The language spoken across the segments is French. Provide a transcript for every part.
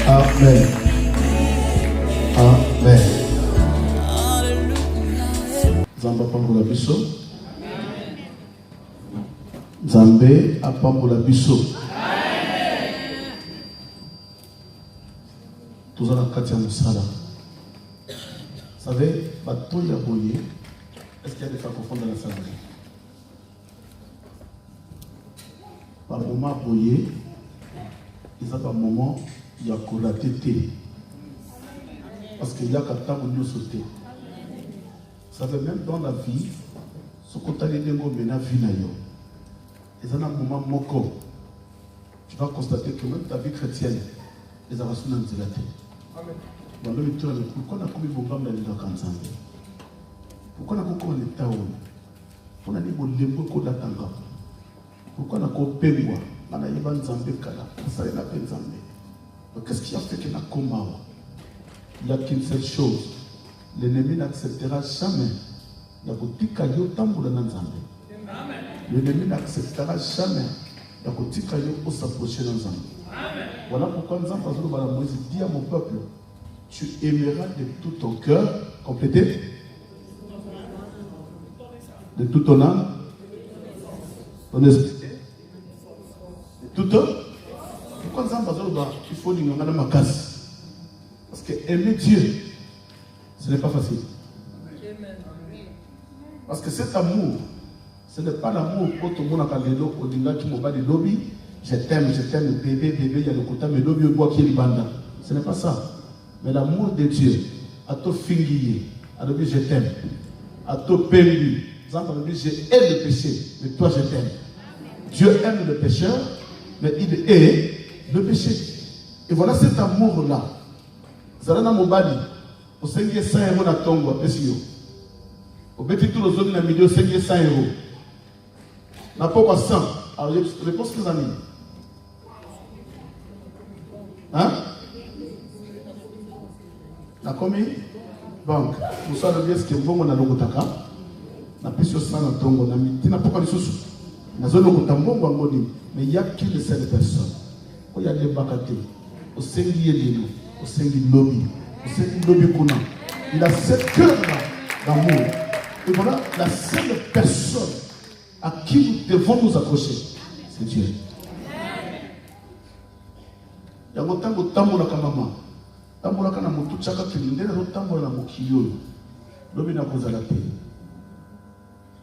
Amen. Amen. Zamba pambola biso. Zambe apambola biso. Tous en kati ya musala. Vous savez, bato ya boye, est-ce qu'il y a des francophones dans la salle? Par moment boye, ils ont un moment il y a la tété. Parce qu'il y a qu'à temps où sauter. Ça veut même dans la vie, ce qu'on t'a dit de la vie, et ça, un moment moko, tu vas constater que même ta vie chrétienne, les avancées n'ont pas été. Pourquoi on a commis vos femmes dans les vacances? Pourquoi on a commis les taouns? Pourquoi on a dit que les gens ont l'attendant? Pourquoi on a commis les gens? On a dit que les gens ont l'attendant. Qu'est-ce qui a fait qu'il y a un combat? Il n'y a qu'une seule chose. L'ennemi n'acceptera jamais. L'ennemi n'acceptera jamais. Voilà pourquoi nous avons dit à mon peuple, tu aimeras de tout ton cœur, complété, de tout ton âme, ton esprit, de tout ton. Pourquoi nous avons dit il faut nous donner ma casse? Parce que aimer Dieu, ce n'est pas facile. Parce que cet amour, ce n'est pas l'amour pour tout le monde à l'élo, au dinga qui m'a dit lobby, je t'aime, bébé, il y a le côté, mais lobby, au bois qui est le banda. Ce n'est pas ça. Mais l'amour de Dieu, à tout finir, à lobby, je t'aime. À tout périr, je hais le péché, mais toi, je t'aime. Dieu aime le pécheur, mais il hait le péché. Et voilà cet amour-là. Zalana Mobadi, au 500 € na tongo, à Pesio. Au petit tour aux autres, na milieu 500 €. N'a pas quoi 100. Alors, je réponds que vous avez. Hein? Na combien? Banque. Nous sommes bien ce que vous avez logotaka. Na Pesio 100 na tongo, na miti, na pas quoi de sous. Na zone logotambo, mais il n'y a qu'une seule personne. Il y a des bakatés. Au 5 lieux. Au sein du lobby, il a ce cœur-là d'amour. Et voilà la seule personne à qui nous devons nous accrocher, c'est Dieu. Il y a un temps où tambola kamama, tambola kana mutu chaka kilinde na tambola na mokiyo. Lobby na koza la paix.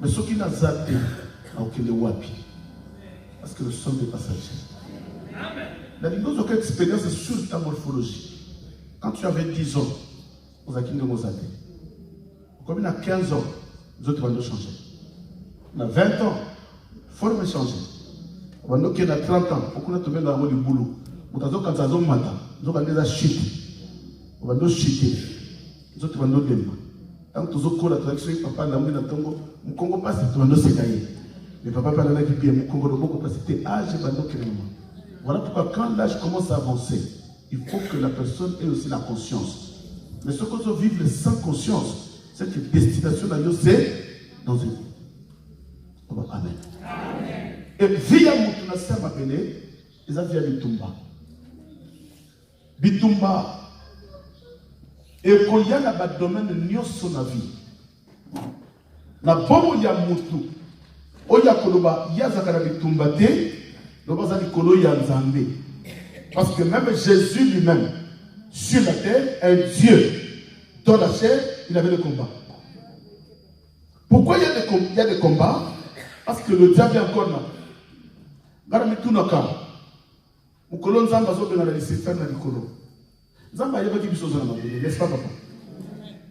Mais ce qui n'a zaté, a aucun wapi, parce que nous sommes des passagers. La Bible n'a aucune expérience sur ta morphologie. Quand tu avais 10 ans, vous avez quitté Mozambique. Comme il a 15 ans, les autres vont changer. On a 20 ans, il faut me changer. On a 30 ans, on a tombé dans le boulot. On a quand on matin, on a déjà chuté. On va nous chuter. Les autres vont nous gagner. Quand tu as la traduction, papa n'a pas d'entongo, mon Congo passe, tu vas nous sécailler. Mais papa parle là qui dit, mon Congo de beaucoup capacité, âge et bando crément. Voilà pourquoi quand l'âge commence à avancer, il faut que la personne ait aussi la conscience. Mais ce qu'on vivre sans conscience, c'est que destination d'ailleurs, c'est dans une vie. Amen. Amen. Et via Moutuna Sama Bene, ils ont via Bitumba. Bitumba. Et quand il y a un domaine de son avis, la bombe ya mutu, oya koloba ya zakara bitumba te, loba zali kolo ya nzambe. Parce que même Jésus lui-même, sur la terre, un Dieu, dans la chair, il avait le combat. Pourquoi il y a des combats? Parce que le diable est encore là. Garami tunaka, mukolo nzamba zo benga les faire na likolo. Nzamba yeba ki biso zona mabele, n'est-ce pas papa?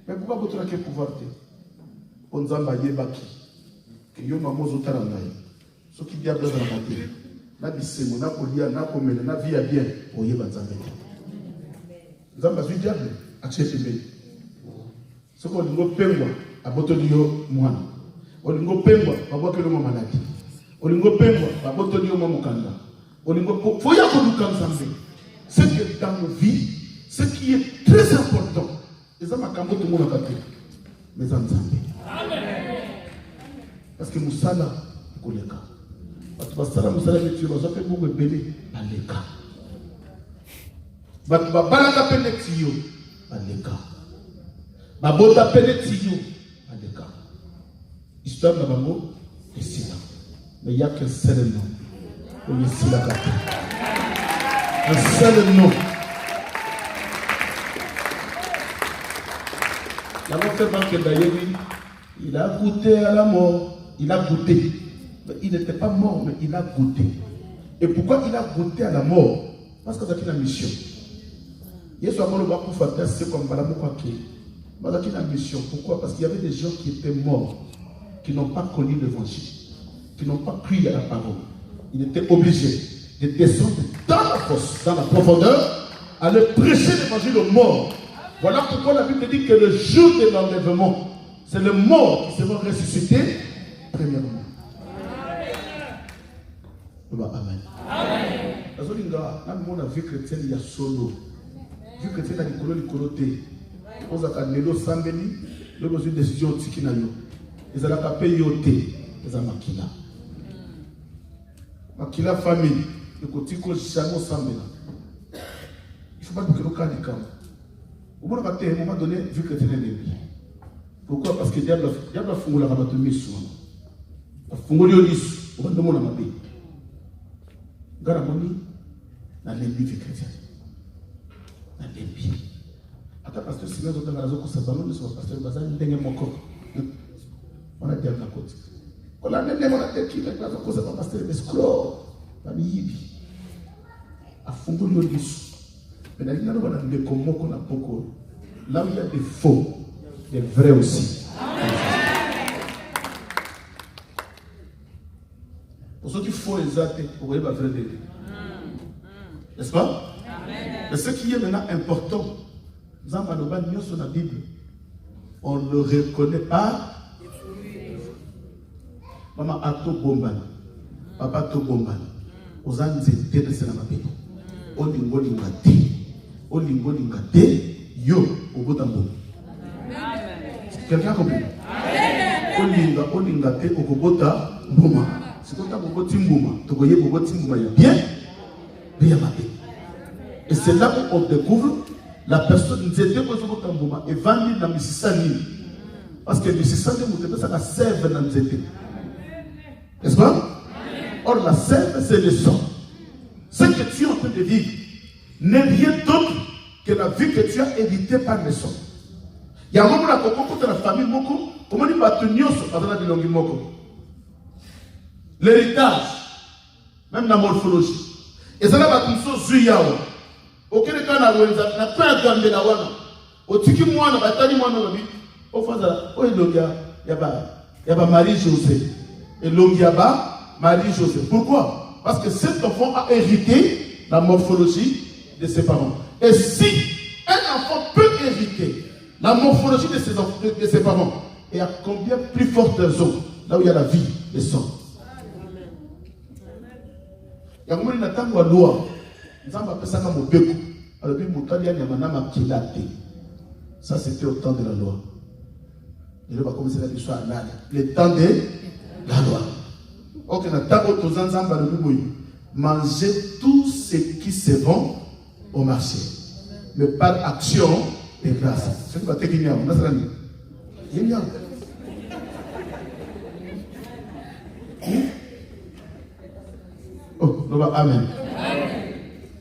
Mais pourquoi vous traquez pouvoir te? On nzamba yeba ki. Que yo mamozo tarangai. Ce qui diable dans la maté. Na bisemo na kolia na komela na via bien o yeba nzamba. Nzamba zu diable accepte bien. Ce qu'on ngo pengwa abotoli yo mwana. Olingo pengwa babwake lo maladi. Olingo pengwa babotoli yo mukanda. Olingo faut ya koduka nzambe. C'est que dans nos vies, ce qui est très important, les hommes à Kambo tout le monde a capté. Mes amis. Parce que Moussala, Koleka. Parce que Moussala, Moussala, tu vas faire beaucoup de bébés. Baleka. Balaka Penetio. Baleka. Babota Penetio. Baleka. Histoire de Bango, et Sila. Mais il n'y a qu'un seul nom. On est Sila Kata. Un seul nom. La mort d'ailleurs, il a goûté à la mort. Il a goûté. Mais il n'était pas mort, mais il a goûté. Et pourquoi il a goûté à la mort? Parce que c'est une mission. Yesu a dit pour faire c'est comme Balamu Kwake. C'est une mission. Pourquoi? Parce qu'il y avait des gens qui étaient morts, qui n'ont pas connu l'évangile, qui n'ont pas cru à la parole. Il était obligé de descendre dans la fosse, dans la profondeur, aller prêcher l'évangile aux morts. Voilà pourquoi la Bible dit que le jour de l'enlèvement, c'est le mort qui sera ressuscité premièrement. Amen. Amen. On a vu chrétien, il y a solo. Vu chrétien, il y a l'écolo. On a dit sambeli, le besoin de décision tikinayo. Ils ont la paix yoté, ils ont makila. Makila famille, le côté que jamais sambela. Il ne faut pas que le cas du camp. Au moment donné, vu que tu es l'ennemi. Pourquoi? Parce que le diable a fondé la rabatomie souvent. Il a fondé le lys, on va demander la paix. Garamoni, la l'ennemi fait chrétien. La l'ennemi. Attends, pasteur, si nous avons la raison que ça ballonne, c'est pasteur Bazar, il n'est pas encore. On a dit à la côte. On a dit à la qui la raison que ça va pasteur l'escroc. La bibi. A fondé le lys. Mais là, il y a des commots qu'on a beaucoup. Là où il y a des faux, des vrais aussi. Pour ceux qui font les actes, vous voyez pas vrai. N'est-ce pas? Mais ce qui est maintenant important, dans la Bible, on ne le reconnaît pas. Maman Ato Bomban, Papa Ato Bomban, aux années de Sénamabé, Olingo Lingati. Olingo lingate yo obotambo. Quelqu'un a compris? Olinga lingate okobota mbuma. C'est comme ça boboti mbuma. Togoye boboti mbuma ya bien, bien maté. Et c'est là où on découvre la personne nzete ko zobota mbuma et vandi na misisani. Parce que misisani mutebe ça la sève na nzete. N'est-ce pas? Or la sève c'est le sang. Ce que tu es en train de vivre n'est rien d'autre que la vie que tu as héritée par le sang. Il y a un moment où tu as la famille, comment tu vas tenir sur l'héritage, même la morphologie. Et ça va être une chose zuyao. Auquel cas, on a pas gardé la wana. Au tiki moi, on a pas dit moi, on a dit. Au fond, il y a Marie-José. Et l'Ongiaba, Marie-José. Pourquoi? Parce que cet enfant a hérité la morphologie de ses parents. Et si un enfant peut hériter la morphologie de ses parents. Et à combien plus forte raison, là où il y a la vie, le sang. Il y a un loi. Ça, c'était au temps de la loi. Le temps de la loi. Ok, mangez tout ce qui se vend au marché, mais par action de grâce. Ce qui va te dire, oh, amen.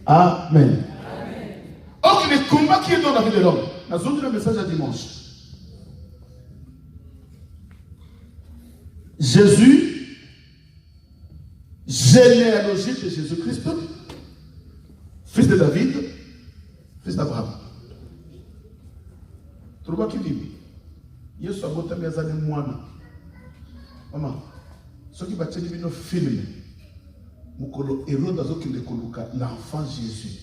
Amen. Ok, le combat qui est dans la vie de l'homme. Nous avons un message à dimanche. Jésus, généalogie de Jésus-Christ, fils de David, fils d'Abraham. Tu vois qui dit? Yesu a voté mes années moines. Maman, ce qui va te dire nos films, Mukolo Hérode a qui le coloca l'enfant Jésus.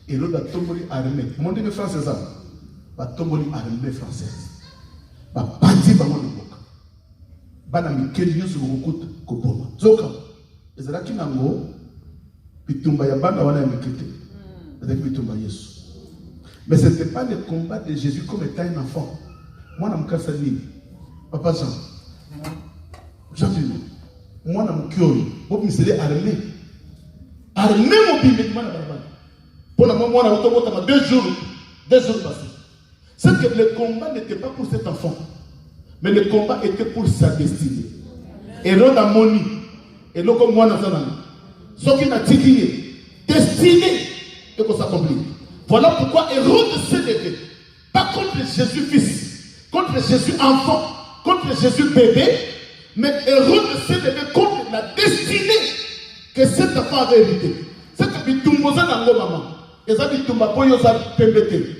Hérode a tombé armé. Mon Dieu, français ça. Va tomber armée française. Va bâtir ba mon boka. Bana mikeli nyonso kokota koboma. Zoka. Ezalaki nango bitumba ya bana wana ya mikete. Ezalaki bitumba Yesu. Mais ce n'était pas le combat de Jésus comme étant un enfant. Moi, je suis un papa Jean. Jean-Philippe. Moi, je suis armé. Armé, mon bébé. Pour le moment, on a 2 jours passés. C'est que le combat n'était pas pour cet enfant. Mais le combat était pour sa destinée. Et l'on a moni. Et l'on comme moi, on a ce qui n'a tiré. Destinée. Et qu'on s'accomplit. Voilà pourquoi Hérode s'est levé. Pas contre Jésus fils, contre Jésus enfant, contre Jésus bébé, mais Hérode s'est levé contre la destinée que cet enfant avait hérité. C'est que bitumboza nango maman. Eza bitumba po yoza pembete.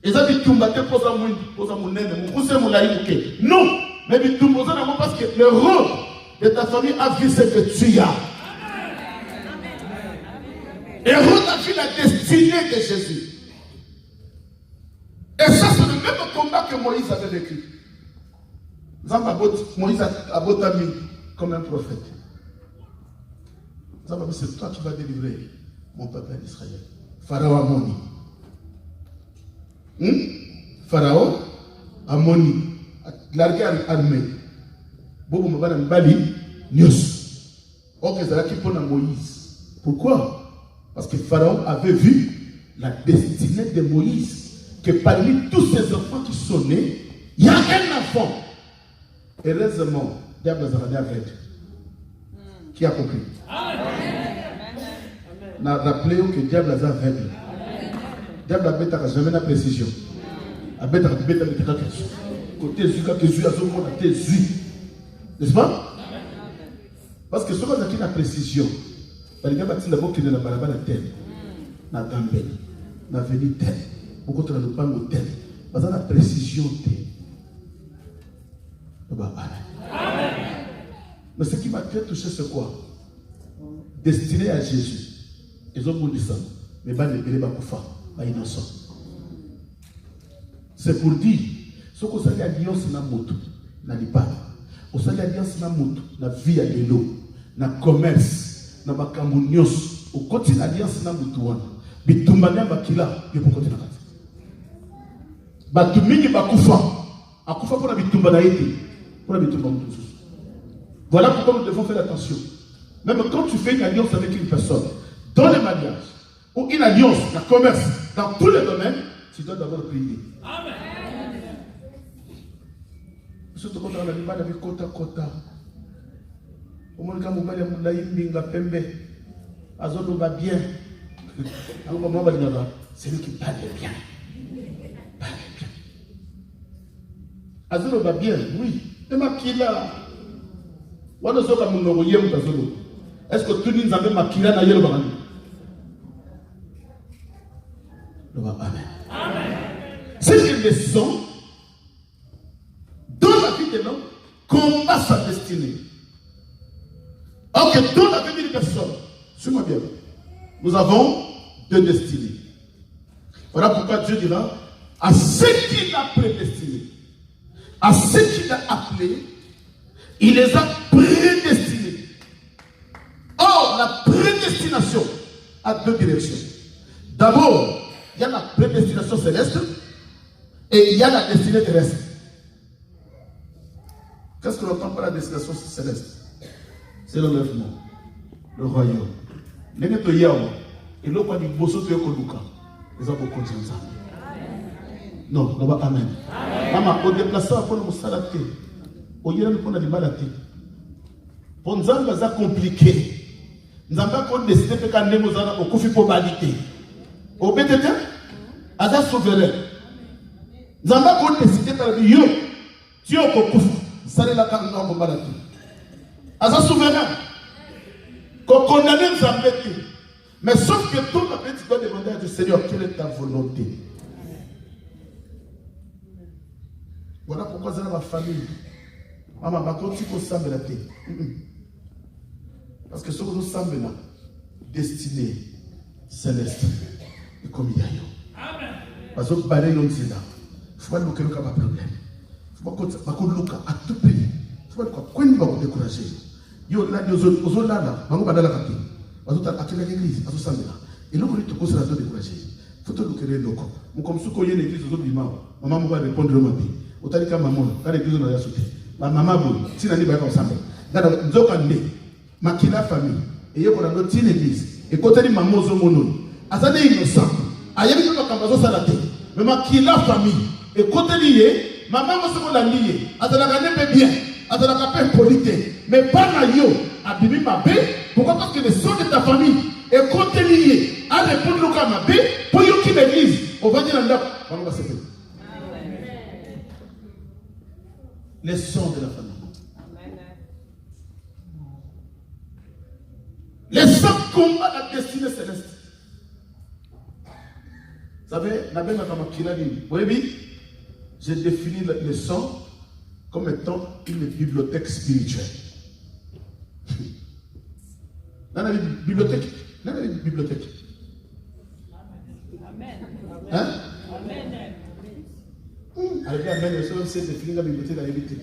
Eza bitumba te posa mwindi, posa munene, mukuse mulaïmuke. Non, mais bitumboza nango parce que le rôle de ta famille a vu ce que tu as. Hérode a vu la destinée de Jésus. Et ça, c'est le même combat que Moïse avait vécu. Moïse a botamé comme un prophète. C'est toi qui vas délivrer mon peuple d'Israël. Pharaon Amoni. Pharaon Amoni. Largué armée. Bobo Mabana Mbali, Nyos. Ok, c'est là qui pose Moïse. Pourquoi? Parce que Pharaon avait vu la destinée de Moïse. Que parmi tous ces enfants qui sont nés, il y a un enfant. Heureusement, diable a aveugle. Qui a compris? Rappelez-vous que diable est aveugle. Diable a bêta jamais la précision. A bêta bêta bêta question. Côté zuka que zu azo mona te zu. N'est-ce pas? Parce que ce qu'on a qui la précision. Les gars bâtissent d'abord qu'il y a la balabala telle. Na gambel. Na veni telle. Pourquoi tu n'as pas le tel? Parce que la précision telle. Mais ce qui m'a fait toucher, c'est quoi? Destiné à Jésus. Ils ont dit ça. Mais pas les bébés, pas innocent. C'est pour dire, ce qu'on s'est alliance dans la moto, dans les pas. On s'est alliance dans la moto, dans la vie à l'eau, dans le commerce, dans la camunios. On continue l'alliance dans la moto. Bitumbania bakila, il faut continuer. Batumini bakufa. Akufa pour la bitumba naïti. Pour la bitumba mutusu. Voilà pourquoi nous devons faire attention. Même quand tu fais une alliance avec une personne, dans les mariages, ou une alliance, dans le commerce, dans tous les domaines, tu dois d'abord prier. Amen. Surtout quand on a dit, on a vu kota kota. Au moins, quand on a dit, on a pembe. Azono va bien. C'est lui qui parle bien. Parle bien. Azono va bien, oui. Et ma kila. Est-ce que tout le monde a makila na yelo bagani? Amen. C'est une leçon dans la vie de l'homme combat sa destinée. Ok, dans la vie d'une personne, suis-moi bien, nous avons deux destinées. Voilà pourquoi Dieu dira à ce qu'il a prédestiné, à ce qu'il a appelé, il les a prédestinés. Or, la prédestination a deux directions. D'abord, il y a la prédestination céleste et il y a la destinée terrestre. Qu'est-ce que l'on entend par la destination céleste? C'est l'enlèvement, le royaume. Les gens qui ont et l'eau pas du bosso de Koluka. Ils ont beaucoup de gens. Non, non, amen. Maman, au déplacement pour le salaté, au yéra pour le malaté. Pour nous, c'est compliqué. Nous avons décidé de faire des choses au Kofi pour valider. Au BTT, à souverain. Nous avons décidé de faire des choses. Tu es au Kofi. Ça n'est la carte pour valider. À souverain. Qu'on condamne nous embêter. Mais sauf que tout le monde doit demander à Dieu, Seigneur, quelle est ta volonté? Voilà pourquoi c'est dans ma famille. Maman, ma continue qu'on semble la paix. Parce que ce que nous semble là, destiné, céleste, et comme il y a eu. Parce que balai non c'est là. Il faut pas nous qu'il y a pas problème. Il faut pas qu'on look à tout pays. Il faut pas qu'on ne va pas décourager. Yo là, nous autres là, nous allons la capter. Parce que à quelle église, à ce semble là. Et nous on est tous là décourager. Il faut te look les locaux. Nous comme ceux qui ont une église aux autres dimanches, maman va répondre au matin. Autant que maman, quand l'église on a sauté. Ma maman boule, si on n'est pas ensemble. Nous avons makila famille et yoko na notre église et côté ni maman zo mono azane innocent ayebi ko kambazo salate mais makila famille et côté lié maman mo soko la lié azana ka bien azana ka pe polité mais pas na yo abimi mabe pourquoi parce que le son de ta famille et côté lié a répondre au mabe pour yo qui l'église on va dire là on va se faire les sons de la famille. Les 100 combats de la destinée céleste. Vous savez, oui, j'ai défini le sang comme étant une bibliothèque spirituelle. Dans la bibliothèque. Dans la bibliothèque. Amen. Hein? Amen. Allez, amen. Je sais définir la bibliothèque de la vérité.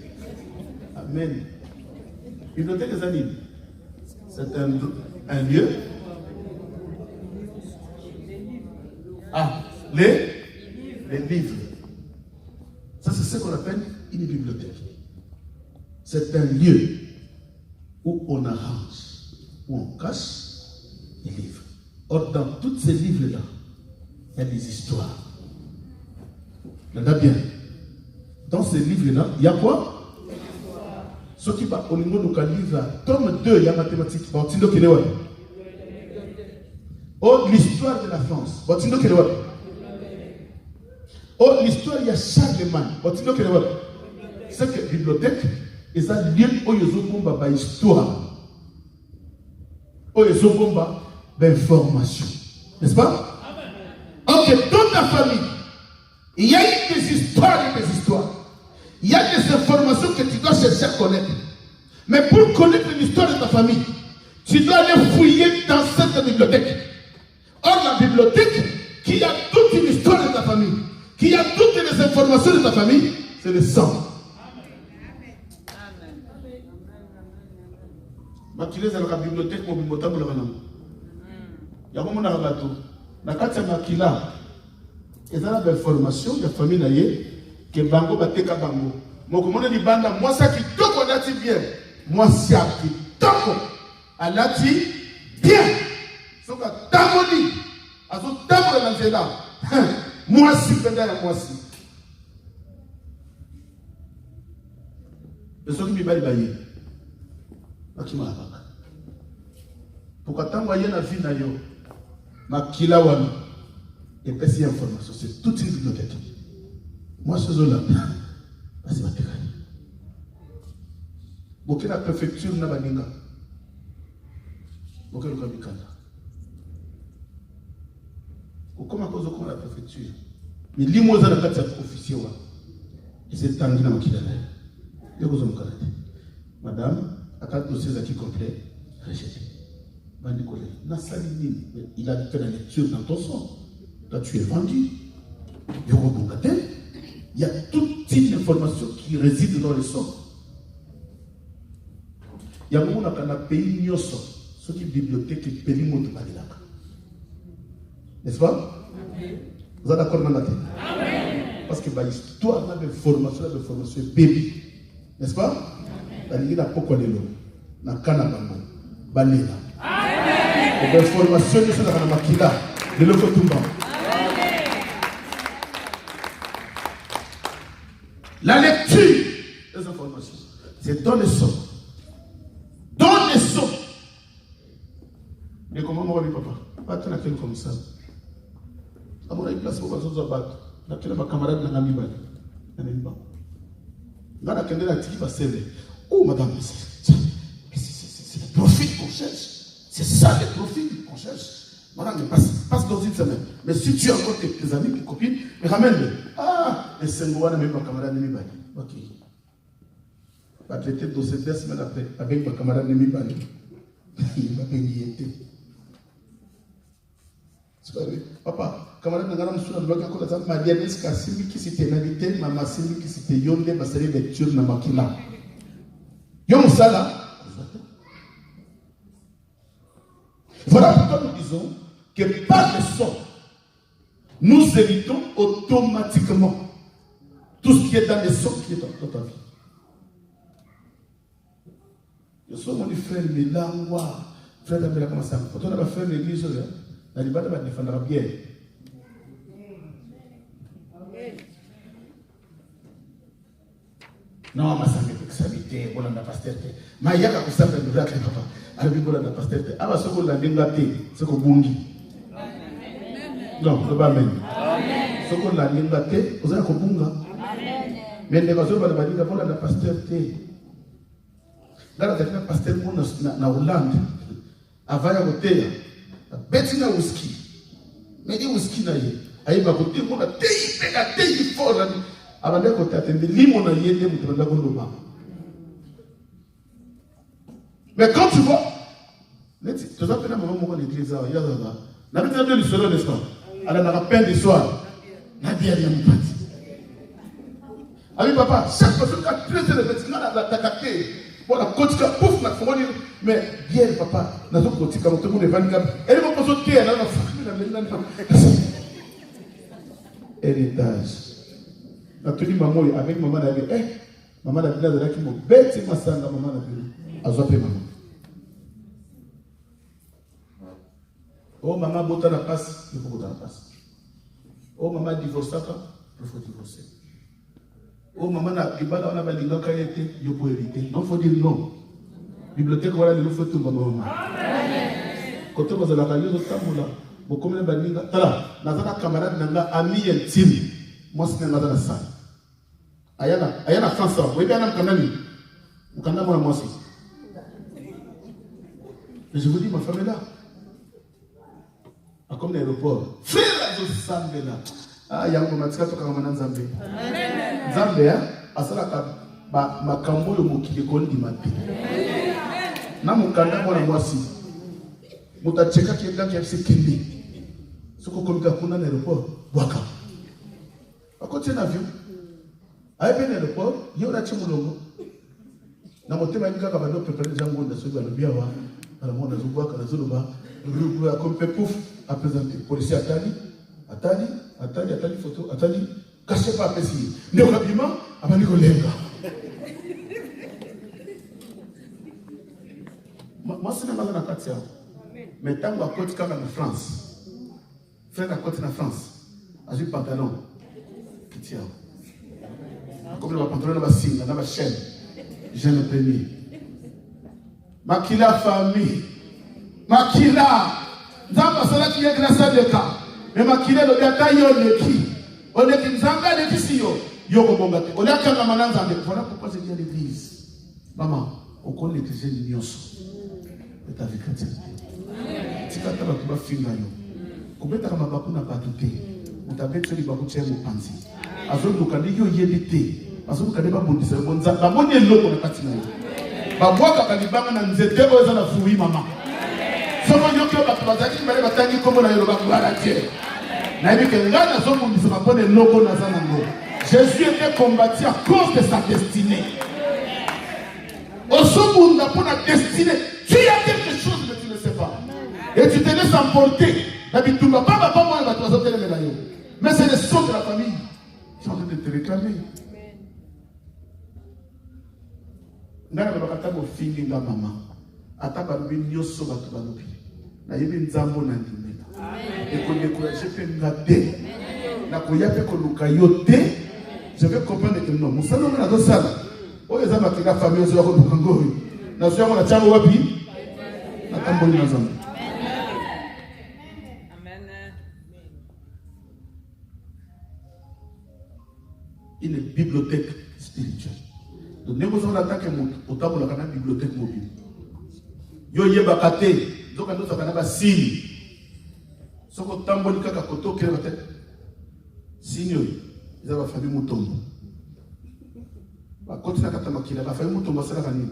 Amen. Bibliothèque des animes. C'est un lieu. Ah, les livres. Ça, c'est ce qu'on appelle une bibliothèque. C'est un lieu où on arrange, où on cache les livres. Or, dans tous ces livres-là, il y a des histoires. Regardez bien. Dans ces livres-là, il y a quoi? Ce qui va au niveau de livre, tome 2, il y a mathématiques. Oh, l'histoire de la France. Oh, l'histoire, il y a Charlemagne. C'est que la bibliothèque, et ça lieu où il y a une histoire. Où il y a une information. N'est-ce pas? Ok, dans ta famille, il y a eu des histoires et des histoires. Il y a des informations que tu dois chercher à connaître. Mais pour connaître l'histoire de ta famille, tu dois aller fouiller dans cette bibliothèque. Or, la bibliothèque, qui a toute une histoire de ta famille, qui a toutes les informations de ta famille, c'est le sang. Tu es dans la bibliothèque pour me montrer le nom. Il y a un moment dans la bateau. Dans la makila, il y a des informations de la famille que bango bateka bango. Mon commande dit banda, moi ça qui toko nati bien. Moi ça qui toko alati bien. Soka tamoni. Azo tamoni na nzela. Moi si penda ya moi si. Le soki mibali baye. Akima abaka. Pourquoi tango yé na vie na yo. Makila wana. Et puis c'est information, c'est toute une bibliothèque. Moi, ce zone-là, c'est ma terre. Beaucoup la préfecture n'a pas d'inga. Beaucoup le kabikanda. Comment cause de la préfecture? Mais l'imosa n'a pas de officier. Et c'est tangi na makila. Il y a besoin de karaté. Madame, à 4 dossiers qui complet, rejeté. Il a fait la lecture dans ton sang. Là, tu es vendu. Il y a toute une information qui réside dans le sang. Il y a un pays nyoso, ce qui est bibliothèque et pays monde balilaka. N'est-ce pas? Vous êtes d'accord dans la tête? Parce que l'histoire de formation bébé. N'est-ce pas? La ligue n'a pas quoi de l'eau. Na kanabano. Balela. La formation de la makila. De l'eau tumba. La lecture des informations, c'est dans le son. Dans le son. Mais comment on va dire, papa? Pas tant comme ça. À mon avis, place pour les autres battre. N'a qu'un camarade n'a jamais battu. Dans la candidate, la tiki va servir. Oh, madame, c'est le profil qu'on cherche. C'est ça le profil qu'on cherche. Madame, passe dans une semaine. Mais si tu as encore tes amis, tes copines, mais ramène-le. Ah, et c'est moi, même ma camarade n'a jamais battu. Ok. Va traiter de ces 2 semaines après, avec ma camarade n'a jamais battu. Il va payer. Papa, camarade n'a pas sur le bloc encore la Marianne Kassimbi qui s'était invité, Maman Simbi qui s'était yondé, ma série de lecture na makila. Yom Sala. Voilà pourquoi nous disons que par le son, nous évitons automatiquement tout ce qui est dans le son qui est dans ta vie. Je suis mon frère, mais là, frère, il a commencé à me faire. On a fait l'église. La liberté va défendre bien. Non, ma santé, examité, on a pasteur. Ma yaka ko samba de black papa. Alors bi bola na pasteur. Aba soko la ndingate, soko bungi. Non, pas amen. Amen. Soko la ndingate, oza ko bunga. Amen. Mais ne bazo ba balinga bola na pasteur te. Ngala tena pasteur mo na Hollande. Avaya koteya. Betting a whisky. Maybe whisky na ye. Aïe, ma côté, mon a téyi fort. Avant de côté, attendez, limon a yé, mon a gondoma. Mais quand tu vois, tu as appelé à maman, mon église, il y a là. N'a pas entendu l'histoire, n'est-ce pas? Elle a peine d'histoire. N'a bien rien parti. Ami papa, chaque personne qui a 13 ans de médecine, elle a attaqué. Voilà, quand tu as pouf, mais bien, papa, dans un côté, quand tout le monde est venu, elle va poser au thé, elle a fait héritage. La tenue maman, avec maman, elle dit, maman, elle a dit, maman, bête, ma sœur, maman, elle a dit, maman. Oh, maman, bota la passe, il faut botter la passe. Oh, maman, divorce, il faut divorcer. Oh, maman, on a balinga kayete, il faut hériter. Non, il faut dire non. Bibliothèque, voilà, il faut tout, maman. Quand on va à la radio, on va comme balinga. Tala, nazana camarade, nanga ami intime. Moi, c'est nazana ça. Ayana France, vous voyez bien, Kanani. Vous connaissez moi aussi. Mais je vous dis, ma femme est là. Comme l'aéroport. Frère, je suis là. Ah, il y a un moment où tu as Zambé. Zambé, asala makambo yo mokili kondi mapi. Na mukanda mwana mwasi. Mutacheka kienda kiasi kindi. Soko komika kuna l'aéroport, bwaka. Akote na avion. Aibe l'aéroport, yo na chimulongo. Na motema yika kabado préparer jango na sobi alobia wa. Ala mona zubwaka na zuluba. Le comme pouf à présenter. Policier Atali photo, Atali, cachez pas apprécié. Ne rapidement, avant de coller. Moi, c'est dans la Katia. Mais tant que la côte quand en France, frère la côte en France, avec un pantalon, qui tient. Comme le pantalon dans la signe, dans la chaîne, j'ai le premier. Makila famille. Makila, Zamba Sala qui est grâce à Dieu. Mais Makila, le gars, il est qui? On est qui? Zamba, il est qui? Yoko Bongate. On est qui? Voilà pourquoi c'est bien l'église. Maman, on connaît l'église de Nyonso. Et ta vie chrétienne. Si tu as un film, tu as un bakou na batouté. On t'a fait les bakou tchè mon panzi. Azon nous kadi yo yédité. Azon nous kadi ba bondisa bonza. La bonne est l'eau pour le patina. Ba bois kakalibanga na nzete oza na fouille maman. Somo yoke ba bazaki mbele batangi kombo na Yoruba gloire à Dieu. Jésus était combattu à cause de sa destinée. Au sommet pour la destinée, tu as quelque chose que tu ne sais pas. Et tu te laisses emporter. Mais c'est le son de la famille qui sont en train de te réclamer. Ndana bakata bo fingi nga mama. Ata balubi nyoso batu balubi. Na yebi nzambo na ndimela. Et qu'on décourage pe ngade. Na koyape ko lukayote. Je vais comprendre que non. Musano na do sala. O ezama kika famille zo ko lukango. Na so na chango wapi? Na tamboli na zambo. Une bibliothèque spirituelle. Donc, nous avons attaqué au tableau de la bibliothèque mobile. Yo yeba kate, donc nous avons un signe. Ce que tamboli kaka koto kere bate. Signe, ils avaient famille mutombo. Ba continue kata makila, ba famille mutombo sala kani,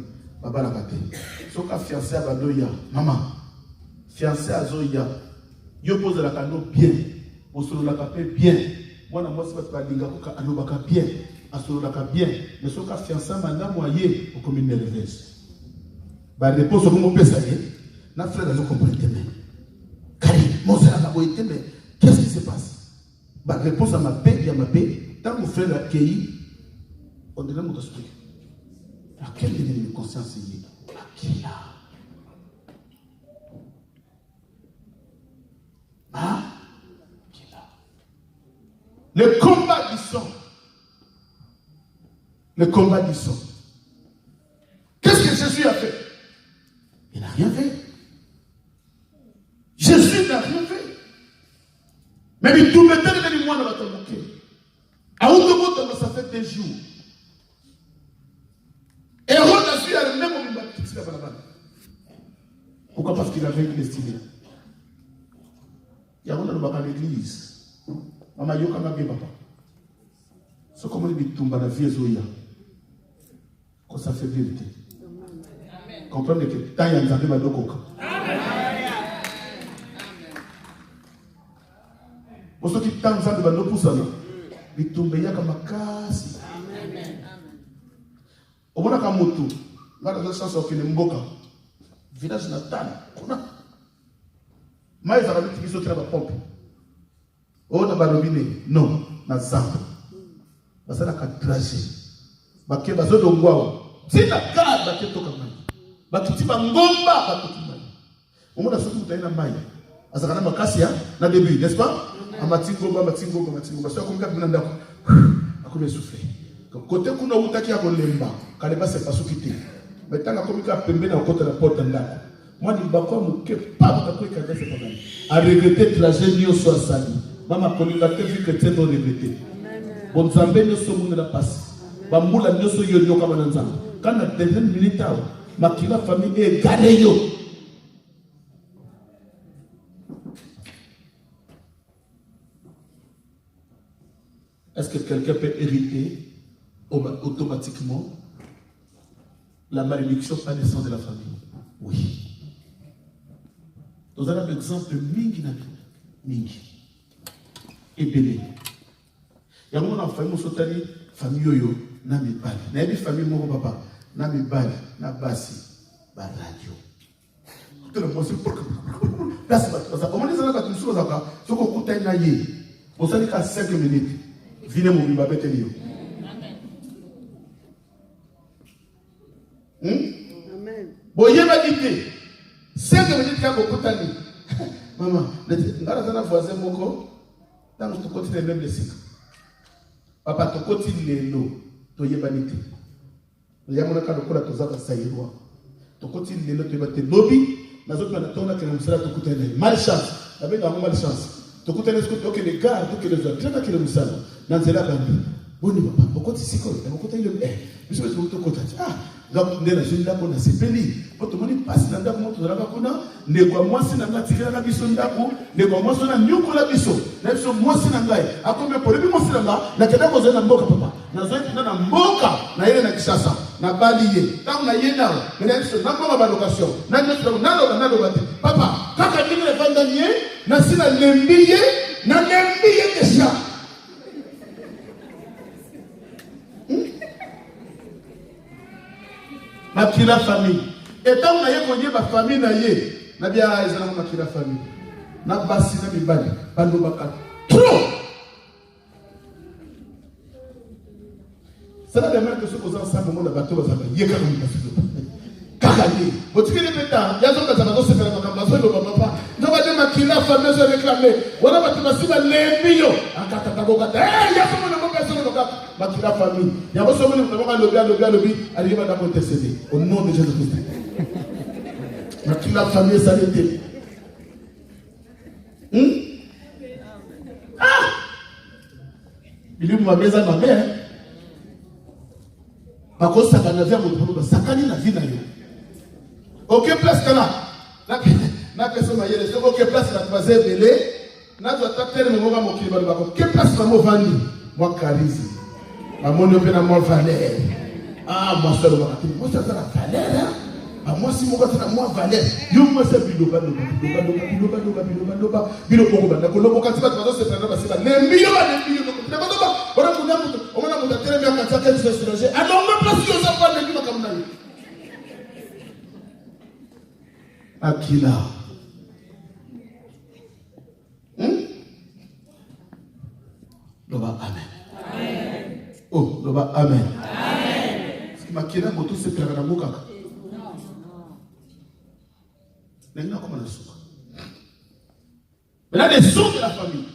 baba la kate. Ce que fiancé à badoya, maman, fiancé à zoya. Yo pose la kano bien, au solo la kapé bien. Moi, je suis bien, mais ce qu'a fiancé, madame, moyen, au commune nerveuse. La réponse au moment où ça y est, n'a frère, je comprends bien. Car, mon frère a été, mais qu'est-ce qui se passe? La réponse à ma paix, il y a ma paix. Tant mon frère a accueilli, on dirait mon esprit. À quel niveau de conscience il est? À qui là? Hein? Le combat du sang. Le combat du sang. Qu'est-ce que Jésus a fait? Il n'a rien fait. Jésus n'a rien fait. Mais il tout mettait les mois dans la tombe. À Outobo, ça fait des jours. Et Hérode a su à même au baptême. Pourquoi? Parce qu'il avait une destinée. Il y a un homme dans l'église. Maman yoka nga bien papa. Ce comment il tombe dans la vie zoya. Quand ça fait vérité. Comprenez que tant il y a un zambé madokoka. Pour ceux qui tant zambé madokusa là, il tombe yaka makasi. Au moins ka moto, là dans la chance au Mboka, village natal, kuna. Mais ça va vite qu'ils sont très pompe. Oh, na barobine, non, na zambo. Basala ka tracer. Bake bazodo ngwao. Sina ka bake toka mai. Bakiti bangomba bakiti mai. Omoda soki mutaina mai. Asakana makasi ya na début, n'est-ce pas? Amatingomba. Parce que comme bina ndako. Akome souffler. Côté kuna utaki ya kolemba, kaleba se pasukite. Betanga komika pembe na côté la porte ndako. Moi ni bakwa muke pa batakoy ka dese pas. A regretter trajet nio soit sali. Maman, quand il a vu que tu es regretté. Bon, Zambé ne se moune la passe. Bamboula ne se yoyo comme un ensemble. Quand la dernière minute, ma famille est garée. Est-ce que quelqu'un peut hériter automatiquement la malédiction par naissance de la famille? Oui. Nous avons un exemple Mingi. Et belé. Il y a un famille qui famille yoyo na mibali. Na yebi famille moko papa na mibali na basi ba radio. Tout le monde se pour. Là c'est ça. Comment les gens quand ils sont là, ce qu'on compte na yé. On s'est dit qu'à 5 minutes, venez mon bimba betelio. Amen. Bon yeba dité. 5 minutes quand on compte ni. Maman, ngara sana voisin moko. Dans notre côté même les cycles. Papa, tu continues les lots. Tu y es banité. Il y a mon cas de quoi tu as saïrois. Tu continues les lots, tu vas te lobby. Dans autres temps, tu as tu coûtes un malchance. Avec un malchance. Tu coûtes un escroc que les gars, que les autres. Tu as que le moussala. Dans la bande. Bon, papa, pourquoi tu sais quoi? Pourquoi tu es le air? Je suis tout le côté. Ah, donc, nous avons une dame qui a ses pénis. Quand tu me passe dans la dame, tu as ne quoi moi c'est dans la tigre la biso ndako ne quoi moi c'est dans nyuko la biso na biso moi c'est dans ngai akombe pour lui moi c'est dans la kenda ko zena mboka papa na zoe na mboka na yele na Kishasa na baliye tangu na yena na biso na mboka ba location na biso na lo ba papa kaka ndine vanda nie na sina lembiye na nembi déjà. Makila famille. Et tant que vous avez ma famille, na bien ezala makila famille. Na basi na mibali, bando baka. Trop. Ça va même que ceux qui sont ensemble, mon bateau va s'appeler. Yé quand même pas. Kakali. Vous tu les pétard. Y'a donc ça va se faire comme ça, le papa. Non va dire makila famille se réclamer. Voilà ma tu vas les millions. Akata taboka. Eh, y'a comme une personne de makila famille. Y'a pas seulement le lobby, allez va d'abord intercéder au nom de Jésus-Christ. Makila famille s'arrêter. Ah! Il lui m'a mis à ma mère. Par contre, ça va la vie à votre problème. Ça canne la vie d'ailleurs. Ok, place là. Na personne m'a dit, ok, place la troisième belé. Na doit taper le moment où il va le bâton. Quelle place va m'en vendre? Moi, charisme. Maman ne peut pas m'en valeur. Ah, moi, seul, moi, ça la valeur. Ah, moi, si mon gars, c'est moi, valeur. Yo, moi, c'est biloba. Akila. Loba amen. Oh, loba amen. Parce que makila moto se perd dans mon kaka. Maintenant, comment on souffre? Maintenant, les sons de la famille.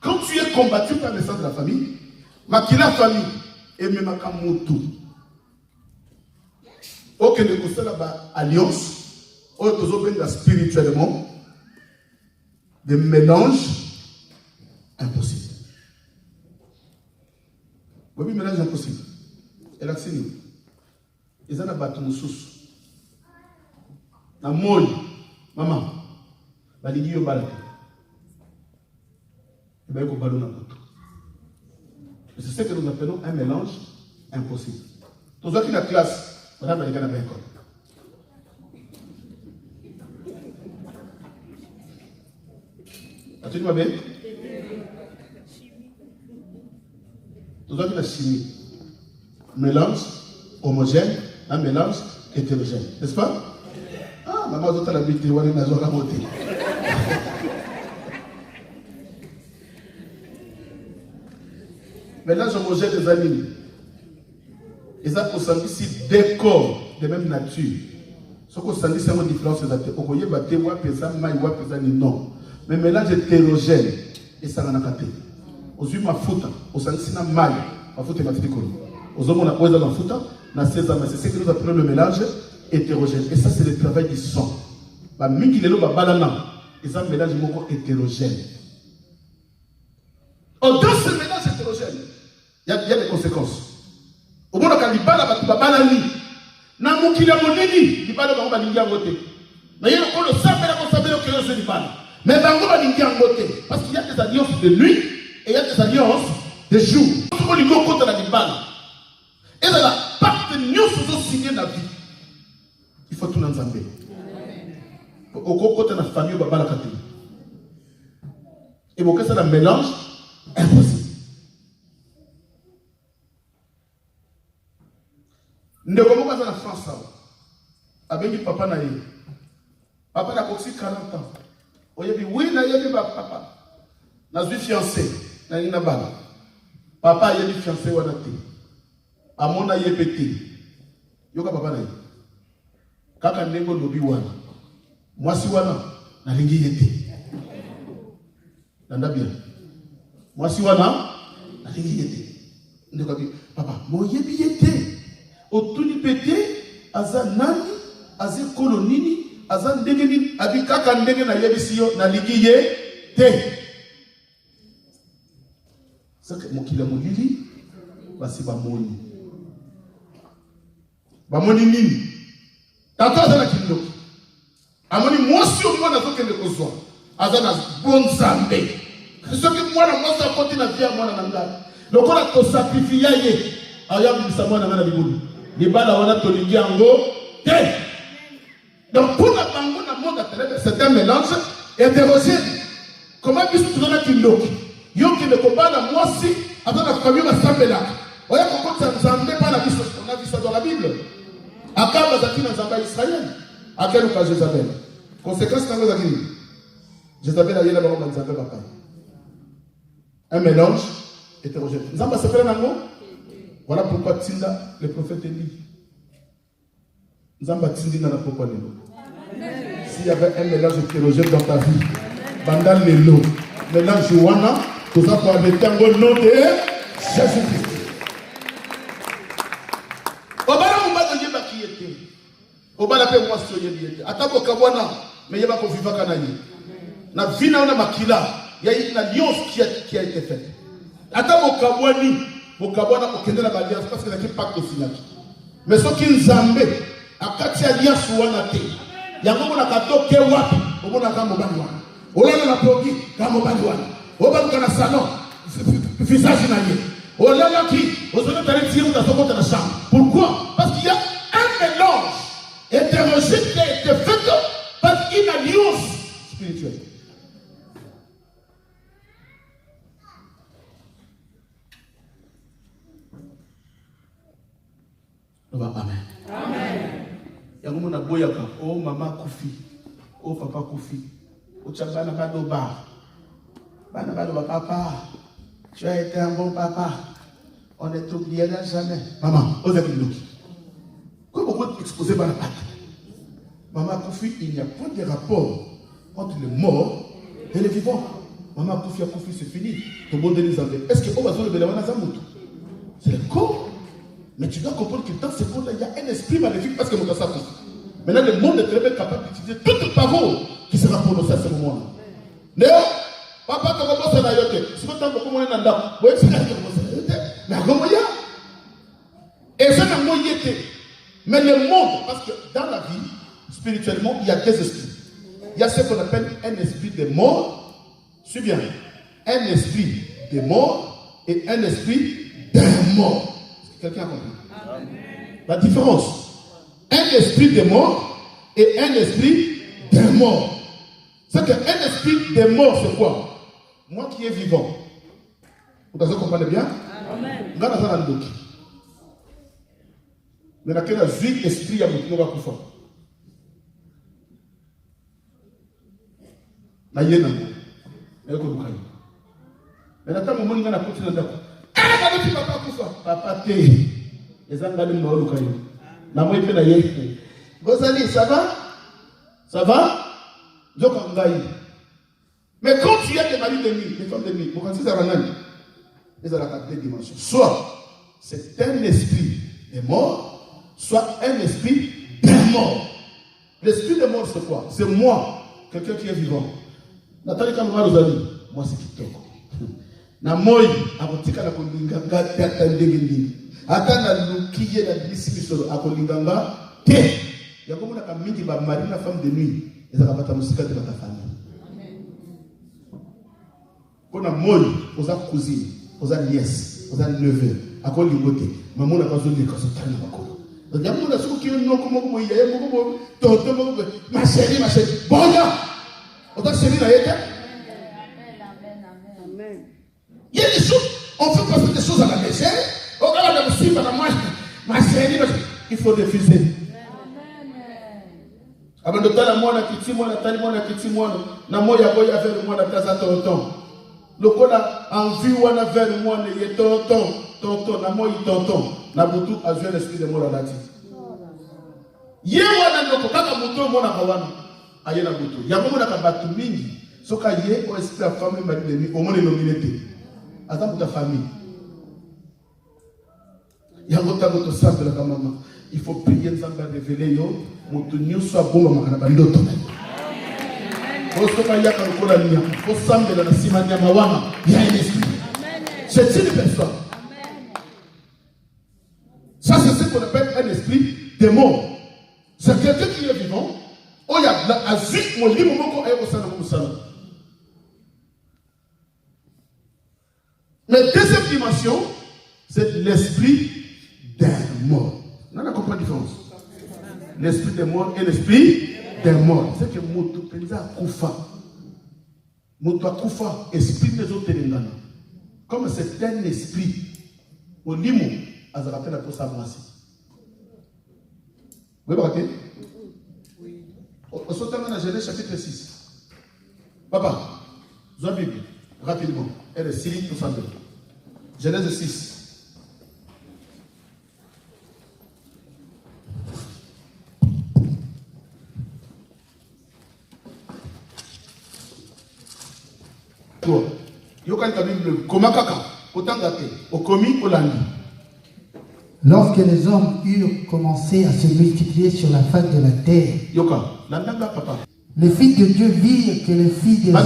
Quand tu es combattu par les sons de la famille, makila famille et même makamoto. Ok, ne conseille là-bas alliance. Au spirituellement, des mélanges impossibles. Oui, mélange impossible. Et là, c'est nous. Ils ont battu nos sous. Na moi, maman, baligi yo balade. Et bien, il y a un ballon. C'est ce que nous appelons un mélange impossible. Tous ceux qui ont la classe, madame, elle est dans la école. As-tu dit ma belle? Tout ça qui est la chimie. Mélange homogène, un mélange hétérogène. N'est-ce pas? Ah, maman, vous avez l'habitude, vous avez la montée. Mélange homogène des amis. Ils ont consommé ici des corps de même nature. Ce qu'on s'en dit, c'est une différence. On voyait battre, ou pesa, maï, ou pesa, non. Mais mélange hétérogène, et ça n'a pas été. Aux yeux ma foute, aux anciens maï, ma foute est ma petite colonie. Aux hommes, on a posé ma foute, na 16 ans, c'est ce que nous appelons le mélange hétérogène. Et ça, c'est le travail du son. Bah, miki lelo ba balana, et ça mélange moko hétérogène. Dans ce mélange hétérogène, il y a des conséquences. Au moins, quand il parle, il va balani. Na mukila monini, il parle de balinga voté. Mais il y a le sabre, il y a le sabre, il mais bango balingi en beauté parce qu'il y a des alliances de nuit et il y a des alliances de jour. Tout le monde contre la libane. Et dans la pacte nous faisons signer la vie. Il faut tout l'ensemble. Au côté de la famille baba la kati. Et bon que ça la mélange impossible. Ne comment pas dans la France ça. Avec papa na yé. Papa n'a aussi 40 ans. Oui, papa. Je suis fiancé. Papa est fiancé. À mon aïe pété. Yoka papa naï. Kaka nengo lobi wana. Moi si wana. Na lingi yete. Nanda bien. Moi si wana. Na lingi yete. Ndeko bi papa. Mo yebi yete. Otuni pété. Aza nani. Aza kolonini. Azan ndengeni abikaka ndenge na yebisiyo na ligiye te. Saka mokila molili basi bamoni. Bamoni nini? Tato azana kindoki. Amoni mwasi o mwana zoke ndekozwa. Azana bonzambe. Soki mwana mwasi akoti na via mwana na ngala. Lokola to sacrifier ye. Aya bisa mwana na libulu. Libala wana to lingi yango te. Donc pour la bango na monde c'est un mélange hétérogène. Comment est-ce que tu donnes un Yo qui ne combat la moi si, avant la famille va s'embellir. On a vu ça dans la Bible. Akab Azaki dans Zamba Israël. À quel cas Jézabel? Conséquence, c'est quoi Jézabel a eu la parole de Zamba Papa. Un mélange hétérogène. Zamba s'appelle un mot. Voilà pourquoi Tinda, le prophète dit. Zamba Tindi n'a pas de l'eau. S'il y avait un mélange hétérogène dans ta vie, pendant les lots, mélange Johanna, tout ça pour arrêter un bon nom de Jésus-Christ. Obala mumba yeba qui était. Obala pe moi so yebi était. Atako kabwana mais yeba ko viva kana yi. Na vina ona makila, il y a une alliance qui a été faite. Atako kabwani, bokabwana okendela alliance parce que c'est un pacte signaki. Mais ce qui nzambe akati alliance wana te. Yango na katoke wapi? Obona kama mobali wana. Olala na progi kama mobali wana. Oba kana salon visage na ye. Olala qui aujourd'hui tu allais tirer dans son compte de la chambre. Pourquoi? Parce qu'il y a un mélange hétérogène qui a été fait par une alliance spirituelle. Amen. Amen. Yango na boyaka, oh maman Koufi, oh papa Koufi, oh tchabana badoba, bana badoba papa, tu as été un bon papa, on ne t'oubliera jamais. Maman, vous êtes une comment vous exposez par la patte? Maman Koufi, il n'y a pas de rapport entre le mort et le vivant. Maman Koufi, c'est fini. Est-ce que on va se lever c'est le corps? Mais tu dois comprendre que dans ce monde-là, il y a un esprit maléfique parce que mon ça pousse. Maintenant, le monde est très bien capable d'utiliser toute parole qui sera prononcée à ce moment-là. Néo, papa, comment ça va y si vous avez beaucoup moins d'endroits, vous voyez, c'est comment ça va y mais comment y a? Et ça n'a pas été. Mais le monde, parce que dans la vie, spirituellement, il y a deux esprits. Il y a ce qu'on appelle un esprit de mort. Suis bien. Un esprit de mort et un esprit d'un mort. Quelqu'un a compris? Amen. La différence. Un esprit de mort et un esprit de mort. C'est qu'un esprit de mort, c'est quoi? Moi qui est vivant. Vous comprenez bien? Amen. Mais dans quel vie esprit a beaucoup de coufa? Na yena. Mais ko dukai. Mais dans moment il na kuti na ndako. Papa te les angalim na oluka yo na moi pe na ye Gozali ça va Joka ngai mais quand tu as des maris de nuit des femmes de nuit pourquoi ça ranani ils ont la deux dimensions soit c'est un esprit de mort soit un esprit de mort. L'esprit de mort c'est quoi? C'est moi quelqu'un qui est vivant Nathalie Kamara Gozali moi c'est kitoko na moi akotika na kolinganga tata ndenge ata na lukiye na bisi solo akolinganga te yango na kamiki ba mari na femme de nuit ezaka bata musika de bata famille amen kona moi oza cousine oza nièce oza neveu akolingote maman na bazoli ka sotana makolo donc yango na suku ki no komo mo yeye mo mo toto mo ma chérie bonga oza chérie na yete. Il y a des choses, on fait passer des choses à la légère. On va la musique, ma chérie, il faut refuser. Avant de temps, moi, na kiti moi, na moi, ya boya vers moi, na casa tonton. Le qu'on a envie ou na vers moi, na yé tonton, na moi, tonton, na butu a joué l'esprit de moi la lati. Yé wana noko kaka butu moi na kawana, aye na butu. Ya moi na kabatu mingi, soka yé o esprit la femme mari de nuit, au moins les nominés. Attends pour ta famille. Il y a un autre simple là maman. Il faut prier nous allons révéler yo, mon tenir soit bon maman na bandoto. Faut pas y a quand on a mis, faut sembler dans la simania mawana, il y a un esprit. C'est une personne. Ça c'est ce qu'on appelle un esprit démon. C'est quelqu'un qui est vivant. Oh il y a la azik mon libre moko ayo sana musala. Mais deuxième dimension, c'est l'esprit d'un mort. On a compris la différence. L'esprit des morts et l'esprit des morts. C'est que Moto Penza Koufa. Moto kufa esprit des autres lingana. Comme c'est un esprit, au limo, à se rappeler pour s'avancer. Vous voyez? Oui. Au sautant dans Genèse chapitre 6. Papa, la Bible, rapidement. Elle est Syrie tout ça. Genèse 6. Lorsque les hommes eurent commencé à se multiplier sur la face de la terre, les fils de Dieu virent que les filles des hommes...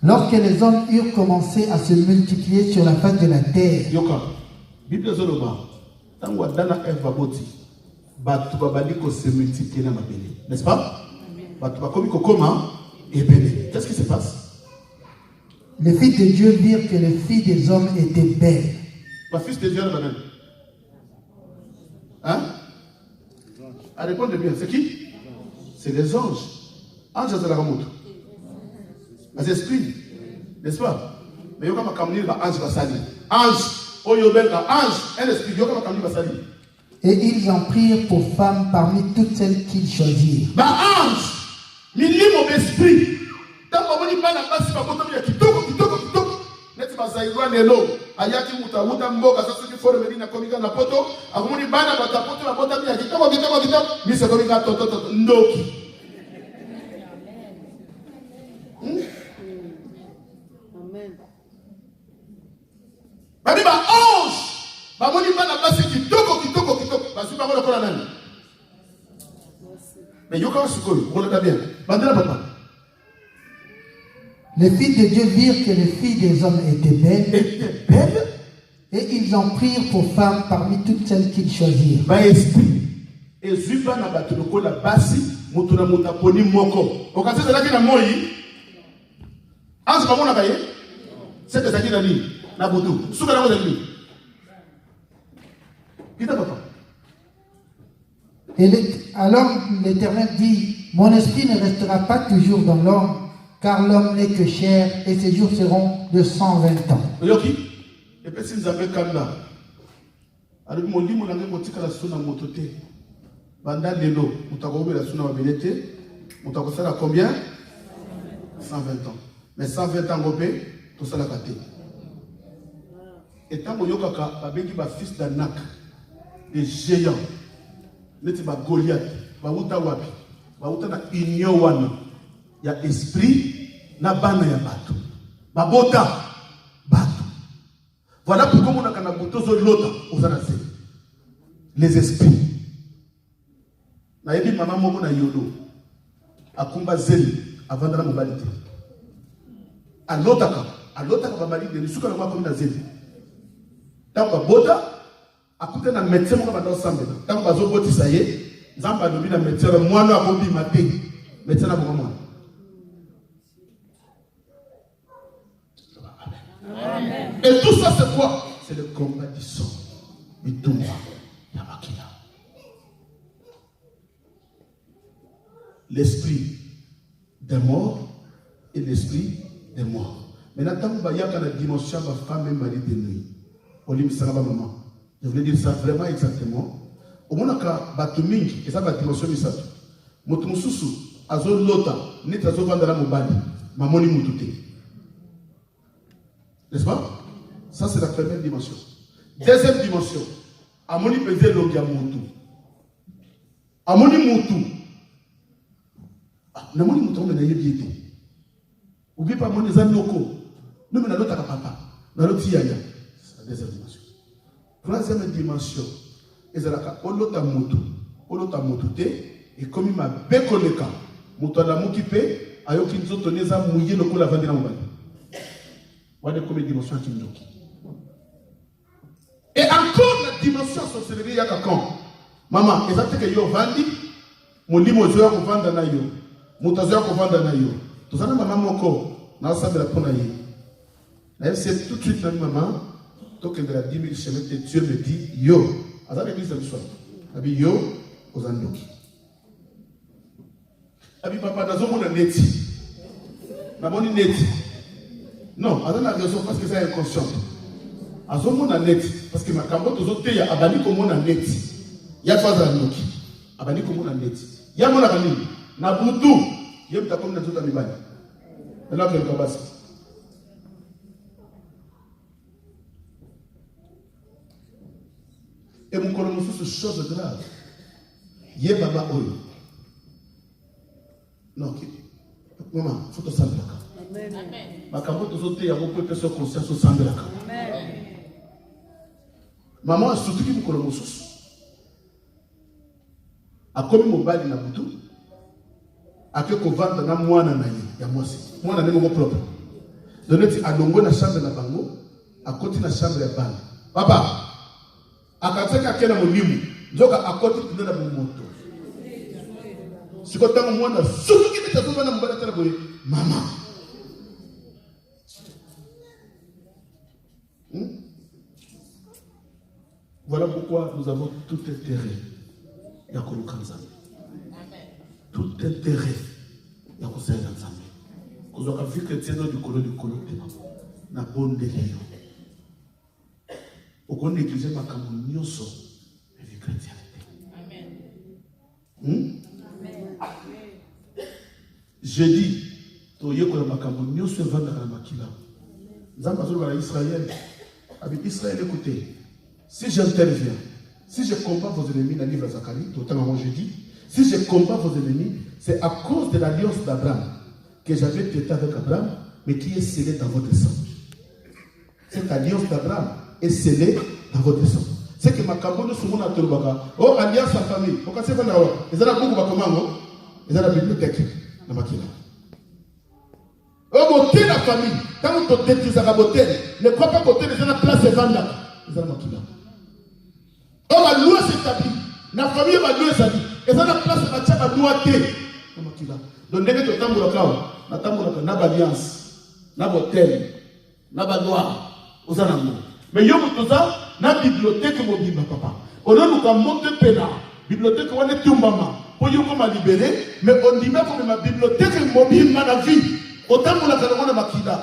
Lorsque les hommes eurent commencé à se multiplier sur la face de la terre, n'est-ce pas? Qu'est-ce qui se passe? Les filles de Dieu virent que les filles des hommes étaient belles. Ma fils de Dieu, madame. Hein? À répondre bien. C'est qui? C'est les anges. Anges, c'est la remoute. Les esprits. N'est-ce pas? Mais il y a un ange qui va salir. Ange. Oh, il y a un ange. Un esprit. Il y a un ange qui va salir. Et ils en prirent pour femmes parmi toutes celles qu'ils choisirent. Bah, ange. Minimum esprit. Tant qu'on dit pas la place, pas comme il y a kitoko. Net bazairwa nelo. Ayaki muta mboga sasa kifore medina komika na poto. Akumuni bana batapoto na bota ya kitoko. Misa komika toto ndoki. Amen. Bani ba ange. Ba moni bana basi kitoko. Basu ba kola kola nani. Mais yoka sukoi, on l'a bien. Bandela papa. Les filles de Dieu virent que les filles des hommes étaient belles. Et ils en prirent pour femmes parmi toutes celles qu'ils choisirent. Ba esprit. Et zuba na batuloko la basi, mutuna mutaponi moko. Okase de la ki na moi. Anse ba mona baye? C'est de ça ni na butu. Suka na mo ni. Kita papa. Alors l'Éternel dit, mon esprit ne restera pas toujours dans l'homme, car l'homme n'est que chair, et ses jours seront de 120 ans. Yoki, et puis si nous avons kanda, alors mon lit, mon ami, mon tika la suna motote, banda lelo, mutakobe la suna wabelete, mutakosala la combien? 120 ans. Mais 120 ans gobé, tout ça la kate. Et tant que yokaka, babengi ba fils d'Anak, des géants. Neti ba Goliath, ba uta wapi, ba uta na union wana, ya esprit na bana ya bato, ba bota bato. Voilà pourquoi on a kana butozo lota uzanase. Les esprits. Na yebi mama moko na yolo, akumba zeli avandana mobalite. Alotaka ba mali de suka na kwa na zeli. Tamba bota akute na médecin moko ba ensemble tant bazo botisa ye nzamba lobi na médecin mwana akobi maté médecin na bongo mwana. Amen. Et tout ça c'est quoi? C'est le combat du sang du Touma Yamakina. L'esprit des morts et l'esprit des morts. Maintenant tant que yaka la dimension de femme et mari de nuit. Olim saraba maman. Je voulais dire ça vraiment exactement. Au moment où Batumingi, et ça va dimension misato. Motumususu, azo lota, net azo vandala mobali, mamoni mutute. N'est-ce pas? Ça c'est la première dimension. Deuxième dimension, amoni peze logia mutu. Amoni mutu. Namoni mutu on a yébiété. Oublie pas mon zanoko. Nous menons l'autre papa. Dans l'autre yaya. C'est la deuxième dimension. Troisième dimension, ezalaka olota mutu te et comme il m'a bekoleka mutu la mukipe ayoki nzoto neza mouillé lokola vandela mobali. Voilà comme dimension kindoki. Et encore la dimension sorcellerie yaka quand maman ezate ke yo vandi molimo zo ya kovanda na yo mutu zo ya kovanda na yo tozana mama moko na sabela pona ye na c'est tout de suite na maman. Donc, il y a 10 000 chemins et Dieu me dit, yo, à ça, l'église de l'histoire. Abi yo, aux andoki. Abi papa, dans un monde neti. Namoni net. Non, à la version parce que c'est inconscient. À ce moment net, parce que ma camotte aux autres, il y a abani comme on a net. Il y a pas d'anoki. Abani comme on a net. Il y a mon abani. Nabutu. Il y a comme na tout amibani. Et là, quel cabas. Et mon colonel sous chose grave. Il y a baba oyo. Non, maman, faut te sentir. Amen. Ma camotte aux autres, il y a beaucoup de personnes conscientes au sang de la camotte. Maman a surtout qui vous connaît mon sous. A commis mon bail dans la boutou. A fait qu'on vende dans moi na naïe. Il y a moi aussi. Moi na mon propre. Donc à dongo na chambre na bango. À côté na chambre ya ban. Papa. A quand ça qu'à mon limu. Donc à côté de la moto. Si quand on moi na surtout qui était dans mon bail na boye. Maman. Voilà pourquoi nous avons tout intérêt à Kolokanza. Tout intérêt à Kolokanza. Nous avons vu que c'est du colo na bonne délire. Au qu'on néglige ma camonioso et la chrétienté. Amen. J'ai dit, tu y es comme ma camonioso et vendre la makila. Nous avons à Israël. Avec Israël, écoutez. Si j'interviens, si je combats vos ennemis dans le livre de Zacharie, totalement je dis, si je combats vos ennemis, c'est à cause de l'alliance d'Abraham que j'avais traité avec Abraham, mais qui est scellée dans votre sang. Cette alliance d'Abraham est scellée dans votre sang. C'est que ma campagne sur mon atelier, oh, alliance en famille, pourquoi c'est pas là? Ils ont beaucoup de commandes, ils ont la bibliothèque, la makina. Oh, monter la famille, quand on te dit que ça va monter, ne crois pas que les gens ont place et vendent, ils ont la makina. Oh, ma loi s'établit. La famille va louer sa vie. Et ça, la place de la va loi té. Donc, dès que tu as une alliance, une hôtel, une loi, aux alentours. Mais il y a une bibliothèque mobile, papa. On a une montre pénale. Bibliothèque, on est tout maman. Pour you comme libérer, mais on dit même comme ma bibliothèque mobile, ma vie. Autant que la makida.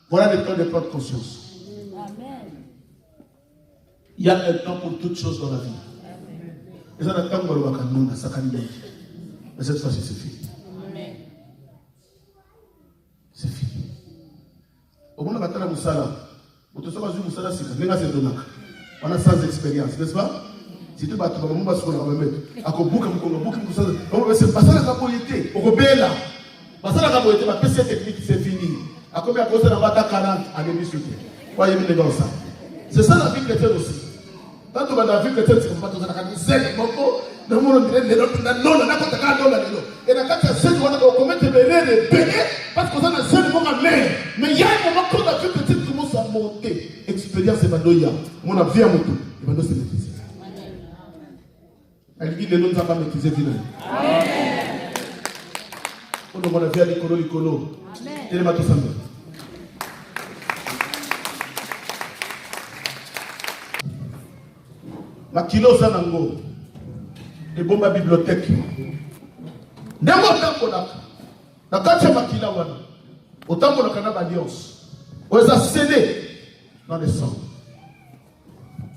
Voilà le temps de prendre conscience. Il y a un temps pour toutes choses dans la vie. Et ça, le temps pour le wakanouna, ça canne. Mais cette fois-ci, c'est fini. C'est fini. Au moment où on a Moussala, on a Moussala, on a sans expérience, n'est-ce pas? Si tu vas te faire, on va se faire un peu. À quoi boucle, on va se passer la capoyété. On va bien là. Passer la capoyété, ma PC technique, c'est fini. À combien de temps on va 40 à l'émission? Voyez, les gars, ça. C'est ça la vie chrétienne aussi. Tant que la vie chrétienne, c'est comme ça, c'est un peu de monde dirait les autres, non, on n'a pas de cas, non, et la carte, c'est qu'on a commis des béné, parce qu'on a un seul moment à mer. Mais il y a un moment quand la vie chrétienne commence à monter. Expérience, c'est Madoya. Mon avis à mon tour. Il va nous se maîtriser. Elle dit, les noms ne sont pas maîtrisés, finalement. On a vu à l'écolo. Et les matos ensemble. Ma kilo sanango et bomba bibliothèque. Ndemo tango na kacha makila wana. Otango na kana alliance. Oza scellé dans le sang.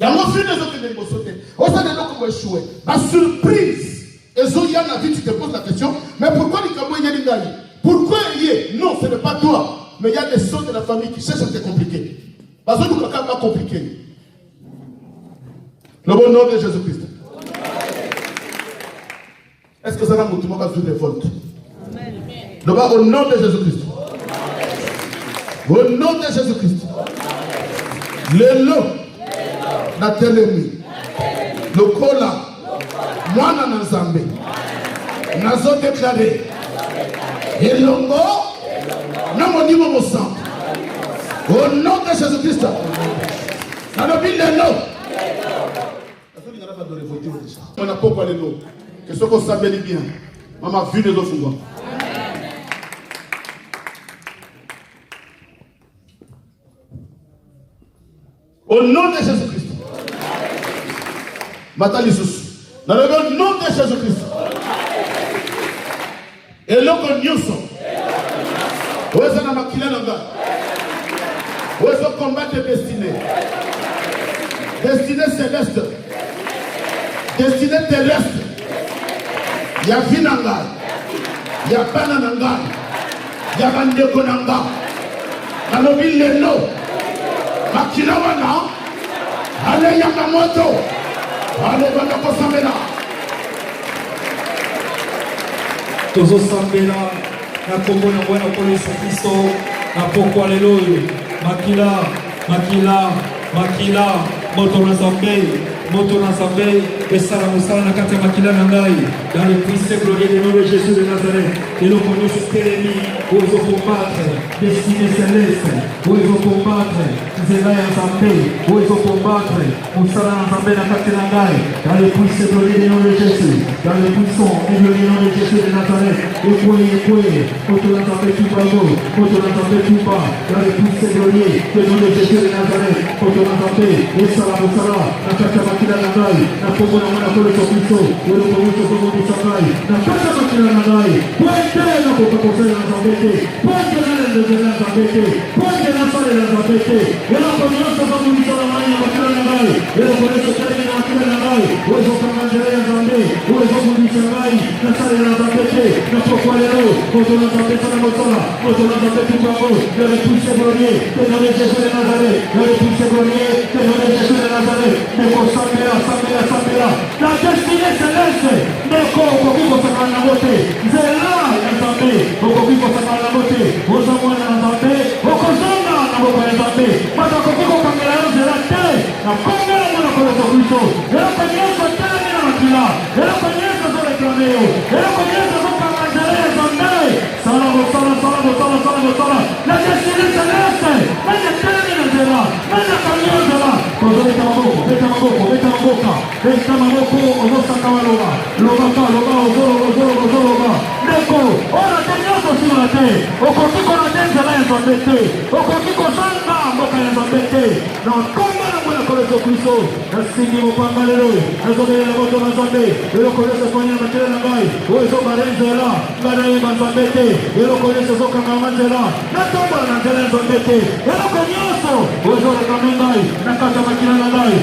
Ya mo fi des autres ndemo sauter. Oza de loko mo échouer. Ma surprise. Ezo ya na vie tu te poses la question, mais pourquoi les kamo yeli ngai? Pourquoi yé? Non, ce n'est pas toi, mais il y a des sons de la famille qui cherchent à te compliquer. Parce que nous kaka pas compliqué. Le bon nom de Jésus-Christ. Est-ce que ça va montrer que tu révolte? Au nom de Jésus-Christ. Au nom de Jésus-Christ. Le lot. La télémie. Le cola. Moi, na Zambé. Nazo déclaré. Et l'ongo. Non, mon niveau, mon sang. Au nom de Jésus-Christ. Dans le ville de l'eau. On n'a pas parlé de l'eau. Que ce qu'on s'appelle bien. Maman, vu les autres. Au nom de Jésus-Christ. Maintenant, dans le nom de Jésus-Christ. Et l'eau qu'on y Où est-ce que makila nanga? Où est-ce que combattre destinée? Destinée céleste. Destinée terrestre. Ya vie nanga. Ya bana nanga. Ya bandeko nanga. Nalobi lelo. Makila wana. Ale yakamoto. Ale bana kosambela. Tozo sambela. Na kombo na bwana kwa Yesu Kristo. Na pokwa lelo. Makila. Moto na Zambé. Et Salam na kata makila na ngai. Dans le puissant glorieux du nom de Jésus de Nazareth. Et le connu sur Télémi. Où ils vont combattre. Destinée céleste. Où ils vont combattre. Zélaï en Zambé. Où ils vont combattre. Moussala en Zambé na kata na ngai. Dans le puissant glorieux du nom de Jésus. Dans le puissant et glorieux nom de Jésus de Nazareth. Et quoi. Moto na Zambé tout bas. Moto na Zambé tout bas. Dans le puissant glorieux du nom de Jésus de Nazareth. Moto na Zambé. Et Salam na kata makila na ngai. Na kombo na mwana kwa Yesu Kristo. Ule kwa kombo bisakai. Na kata makila na ngai. Kwende na kokosela na Zambé. Kwende na lele na Zambé. Kwende na sale na Zambé. Ela kwa Yesu kwa bisakai na makila na ngai. Ela kwa Yesu kwa na makila na ngai. Uwezo kwa manjere ya Zambé. Uwezo kwa bisakai na sale na Zambé. Na kwa lelo. Moto na Zambé sana mosala. Moto na Zambé tumbako. Le puissant glorieux de nom de Jésus de Nazareth. Le puissant glorieux de nom de Jésus de Nazareth. Sambela. La destinée céleste. Neko okokiko sakana mote. Zela ya Zambé. Okokiko sakana mote. Ozamwana na Zambé. Okozonga na boka ya Zambé. Mata okokiko kangela yo zela te. Na kongela mwana kwa Yesu Kristo. Ela kwenyeso tani na makila. Ela kwenyeso zole kraneo. Ela kwenyeso zoka manjere ya Zambé. Sala. La destinée céleste. Mene tani na zela. Mene kanyo zela. Kozoleta maboko. Beta maboko. Beta maboko. Ozosaka waloba. Loba. Neko. Ora tenyoso sima te. Okokiko na tenzela ya Zambé te. Okokiko zanga mboka ya Zambé te. Na komba na mwana kwa Yesu Kristo. Nasingi mopanga lelo. Nazobele na moto na Zambé. Elo kolese kwenye matele na ngai. Oezo barenzela. Ngana yeba Zambé te. Elo kolese zoka ngamanzela. Natomba na nzela ya Zambé te. Elo konyoso. Oezo rekamendai. Nakata makina na ngai.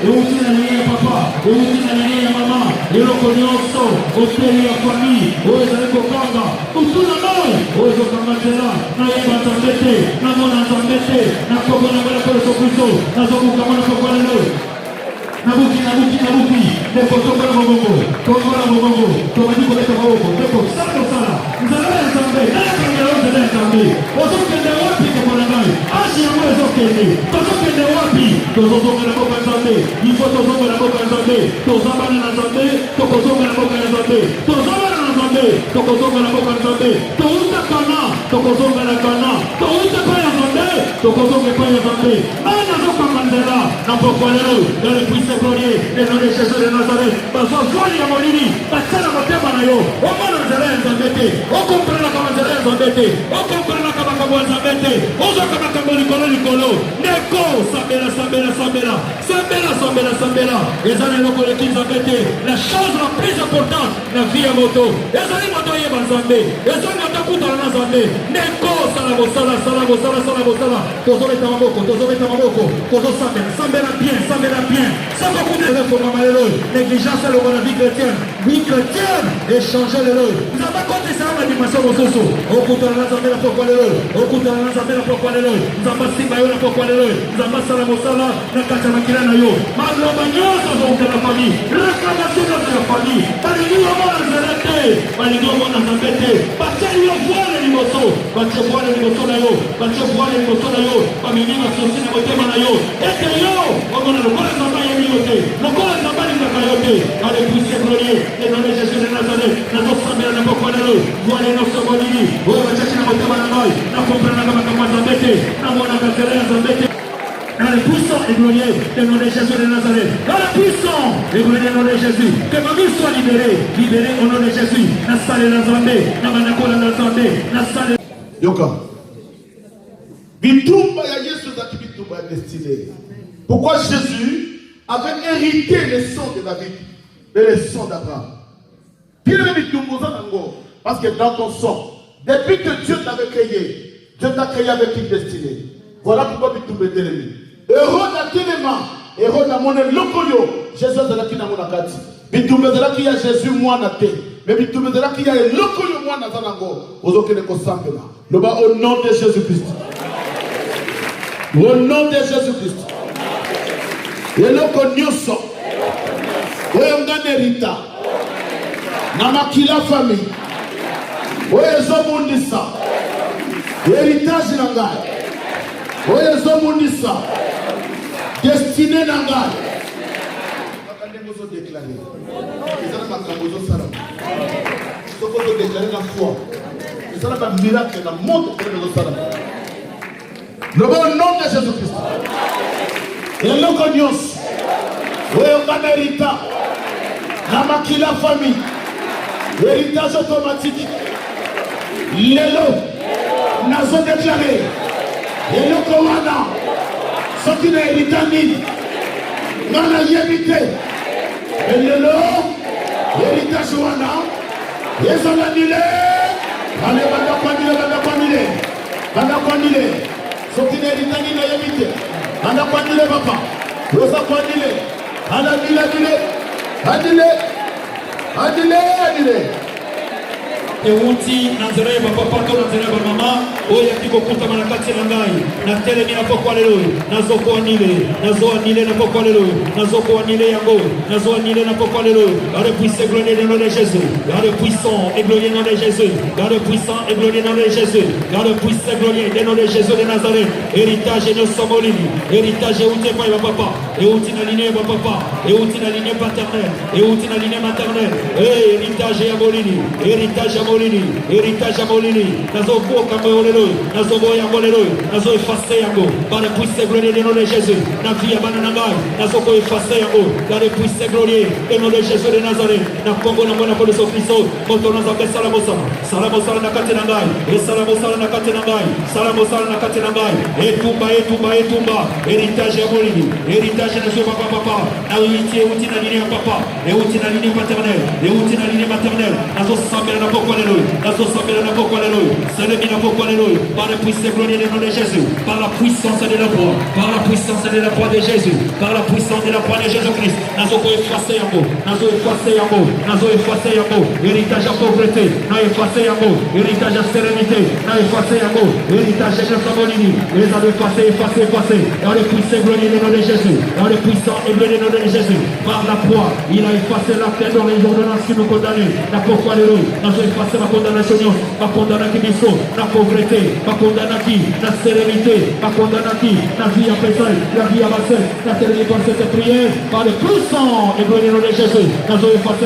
Euti na nini ya papa. Euti na nini ya mama. Elo konyoso. Hoteli ya famille. Oezo eko kanga. Utuna ngai. Oezo ngamanzela. Na yeba Zambé te. Na mona Zambé te. Na kogo na mwana kwa Yesu Kristo. Na zoku kamana kwa lelo. Nabuki. Deko toka na mabongo. Tomajiko leta mabongo. Deko sana. Nzala ya Zambé. Naya Zambé. Ozokende wapi kwa ngai. Ashi ya mwezo kende. Tozokende wapi. Tozozonga na boka ya Zambé. Ifo tozonga na boka ya Zambé. Tozabana na Zambé. Tokozonga na boka ya Zambé. Tozabana na Zambé. Tokozonga na boka ya Zambé. Touta kana. Tokozonga na kana. Touta kwa ya Zambé. Tokozonga kwa ya Zambé. Nana zoka mandela. Na pokwa lelo. Dans le puissant glorieux de nom de Jésus de Nazareth. Bazozwani ya molini. Basana motema na yo. Omana nzela ya Zambé te. Okomprena kama nzela ya Zambé te. Okomprena kama kama Zambé te. Ozo kama kama likolo. Neko Sambela. Ezali loko le Zambé te. La chose la plus importante na vie ya moto. Ezali moto yeba Zambé. Ezali moto kutana na Zambé. Neko sala. Tozoleta maboko. Sambela bien. Sans beaucoup de rêves pour Mamalelo. Négligence le la vie chrétienne. Vie chrétienne. Échanger le lot. Nous avons compté ça dans la dimension de Soso. Au coup de la Zambé la pourquoi le lot. Au coup de la Zambé la pourquoi le lot. Nous avons Simba la pourquoi le lot. Nous avons Salamosala. La Kachamakila Nayo. Malobagnos de la famille. Réclamation de la famille. Paligou à moi dans la tête. Paligou à moi dans la tête. Bataille au voile les limoso. Bataille au voile les limoso Nayo. Bataille au voile les limoso Nayo. Pamini ma sosie na motema Nayo. Et que yo. On a le voile Zamba Yoyote. Le voile Zamba Yoyote. Allez, puissez glorieux. Et dans les Jésus de Nazareth. Nous sommes Sambela na pourquoi le lot. Voile nos sobolini. Oh, bataille na motema Nayo. Na comprendre kama Zambete. Na mona Zambete Zambete. Dans le puissant et glorieux de nom de Jésus de Nazareth. Dans le puissant et glorieux de nom de Jésus. Que ma vie soit libérée au nom de Jésus. Nassale la Zambé. Namanakola la Zambé. Nassale. Yoka. Bitumba ya Yesu zaki bitumba ya destinée. Pourquoi Jésus avait hérité les sons de David et les sons d'Abraham. Parce que dans ton sang, Depuis que Dieu t'avait créé, Dieu t'a créé avec une destinée. Voilà pourquoi tu te mets. Heureux d'Atéléma, heureux d'Amone Lokoyo, Jésus est là qui n'a pas de bitumbe zala ki ya Jésus mwana te mais bitumbe zala ki ya Lokoyo mwana zanango ozokene ko sambela loba au nom de Jésus Christ, au nom de Jésus Christ. Eloko nyuso oyo nganerita na makila famille oyo ezomundisa héritage na ngai oyo ezomundisa destiné na ngai bakande mozo déclarer ezala makambo ezosala soko ozo déclarer na foi ezala ba miracle na monde oyo ezosala loba au nom de Jésus Christ. Eloko nyonso oyo nganerita na makila famille héritage automatique lelo nazo déclarer eloko wana soki na hérita nini nga nayebi te lelo héritage wana ezolandile ale bandakwandile soki na hérita nini nayebi te bandakwandile papa oza kwandile adile Ewuti Nazare papa to Nazare mama oya kiko kuta manakati na ngai na tele mina pokwa lelo nazoko anile na pokwa lelo nazoko anile yango nazo anile na pokwa lelo dans le puissant glorieux de nom de Jésus dans le puissant et glorieux nom de Jésus dans le puissant et glorieux nom de Jésus dans le puissant glorieux de nom de Jésus de Nazareth héritage de Somolini héritage ewuti pa papa ewuti na lignée papa ewuti na lignée paternelle ewuti na lignée maternelle héritage ya Molini héritage héritage à Molini, nazo boka molelo, nazo boya molelo, nazo effacer yango, par le puissant glorieux du nom de Jésus, na vie abana nangai, nazo ko effacer yango, par le puissant glorieux du nom de Jésus de Nazareth, na Congo na mwana pour Kristo, moto nazo ke salamosa na kati nangai, e salamosa na kati nangai, salamosa na kati nangai, etumba, héritage à Molini, héritage de Jésus papa, na uti na ligne papa, et uti na ligne paternelle, et uti na ligne maternelle, nazo sambela na pokwa c'est le bien par la puissance glorieux du nom de Jésus, par la puissance de la foi, de Jésus, par la puissance de la foi de Jésus-Christ. Nazo effacer yango, héritage à pauvreté, na effacer yango, héritage à sérénité, na effacer yango, héritage à Sabolini, les a effacer, dans le puissant glorieux du nom de Jésus, dans le puissant et glorieux du nom de Jésus, par la foi, il a effacé la tête dans les ordonnances qui nous condamnent, la pourquoi de l'eau, nazo effacer ma condamnation, ma condamnation la pauvreté, ma condamnation, la sérénité, ma condamnation, la vie à pétale, la vie à bassin, la terminée par cette prière, par le puissant et glorieux nom de Jésus. Nazo effacer,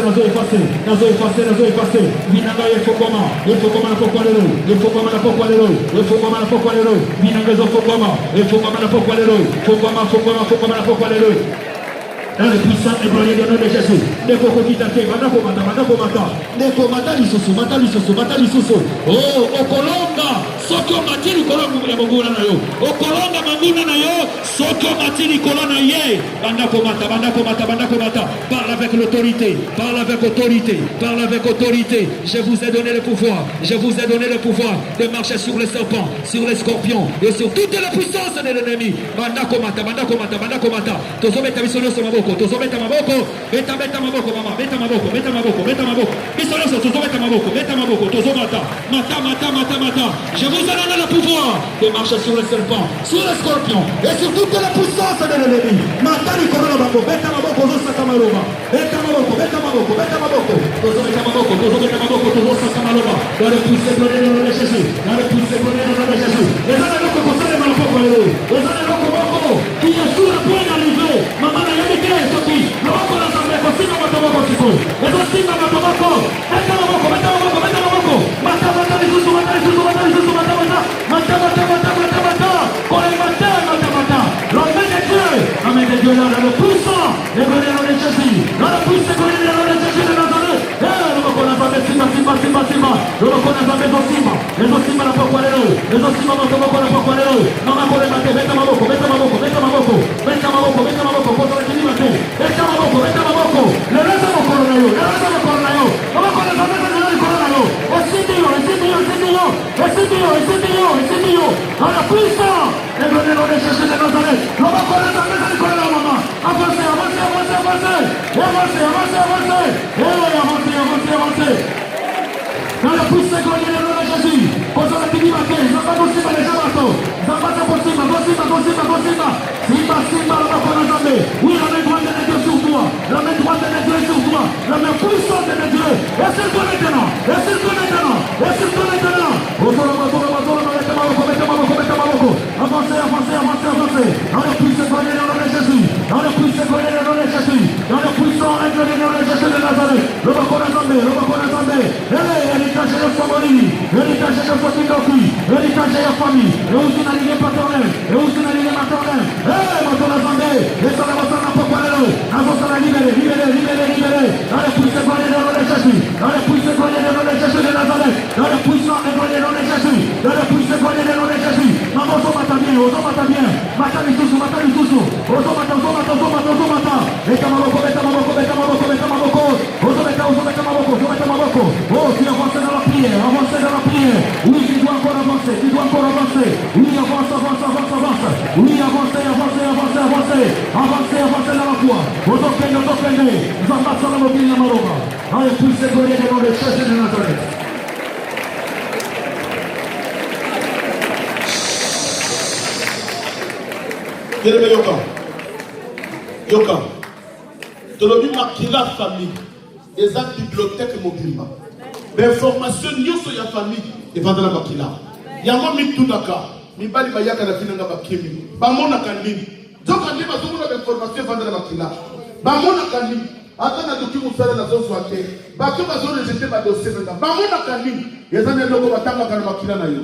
Vinanga il faut comment la pourquoi de l'eau, il faut comment la pourquoi de l'eau, il faut comment la pourquoi de l'eau, Vinanga il faut comment la pourquoi de l'eau, faut comment la pourquoi de l'eau. Dans le puissant et glorieux nom de Jésus. Neko kokitate, manako mata. Neko mata lisusu. Oh, okolonga, soko matili kolonga ya monguna na yo. Okolonga manguna na yo, soko matili kolona ye. Manako mata. Parle avec l'autorité. Je vous ai donné le pouvoir. De marcher sur les serpents, sur les scorpions et sur toutes les puissances de l'ennemi. Manako mata. Tozometa bisono sur maboko. Tozometa maboko, beta maboko mama, beta maboko. Bisoloso tozometa maboko, tozomata. Mata. Je vous ai donné le pouvoir de marcher sur les serpents, sur les scorpions et sur toutes les puissances de l'ennemi. Mata ni corona maboko, beta maboko, tozosaka maloma. Beta maboko. Tozometa maboko, tozosaka maloma. Dans le puissant glorieux de nom de Jésus. Les années que concernent ma maboko lelo. Les années que qui est sous la poigne arrivée. Maman n'a jamais été sorti. Le maboko la zambe kosina maboko siko. Les osina maboko. Beta maboko. Mata lisusu. L'homme de Dieu dans le puissant, le glorieux nom de Jésus, dans le puissant glorieux nom de Jésus de Nazareth. Le reconnaissance simba. Le reconnaissance simba. Les osima la pourquoi les osima maboko la pourquoi Mama kole mate, beta maboko. Pour la kilomètre. Beta maboko. Le reste de corona yo. Mama kole mate, corona yo. Osidi yo. avancez, avancez, avancez. Avancez, avancez, avancez. Dans la puissance de Jésus, posez la petite matin, ça va possible les gens bateaux. Ça va possible, possible. Simba, la main oui, la main droite de Dieu sur toi. La main droite de Dieu sur toi. La main puissante de Dieu. Et c'est toi maintenant. Et c'est toi maintenant. Et c'est toi maintenant. Avancez, avancez, avancez, avancez. Dans le puissant de Jésus. Dans le puissant de Jésus. Dans le puissant de Jésus de Nazareth. Le bacon attendez, le bacon attendez. Héritage de Somalie. Héritage de Sotidoki. Héritage de la famille. Et aussi une lignée paternelle. Et aussi une lignée maternelle. Bacon attendez. Et ça va s'en approcher. Avancez la libérer. Dans le puissant de Jésus. Dans le puissant de Jésus de Nazareth. Dans le puissant de Jésus. Dans le puissant de Jésus. Maman, mata bien. Mata les tous. Oh, tu avances dans la prière. Oui, tu dois encore avancer. Oui, avance. Oui, avancez. Avancez dans la foi. Otokende. Nous avancons dans le pays de Maroba. Allez, puissez gloire dans le chef de Nazareth. Yoka. Tolobi makila famille. Eza bibliothèque mobile. L'information nyonso ya famille et va dans la makila. Yango mitudaka. Mibali bayaka na finanga bakimi. Bamona kanini. Joka ndi bazungula l'information va dans la makila. Bamona kanini. Ata na tuki musala na zo swate. Baki bazo rejeter ba dossier nanga. Bamona kanini. Eza ne loko batanga kana makila na yo.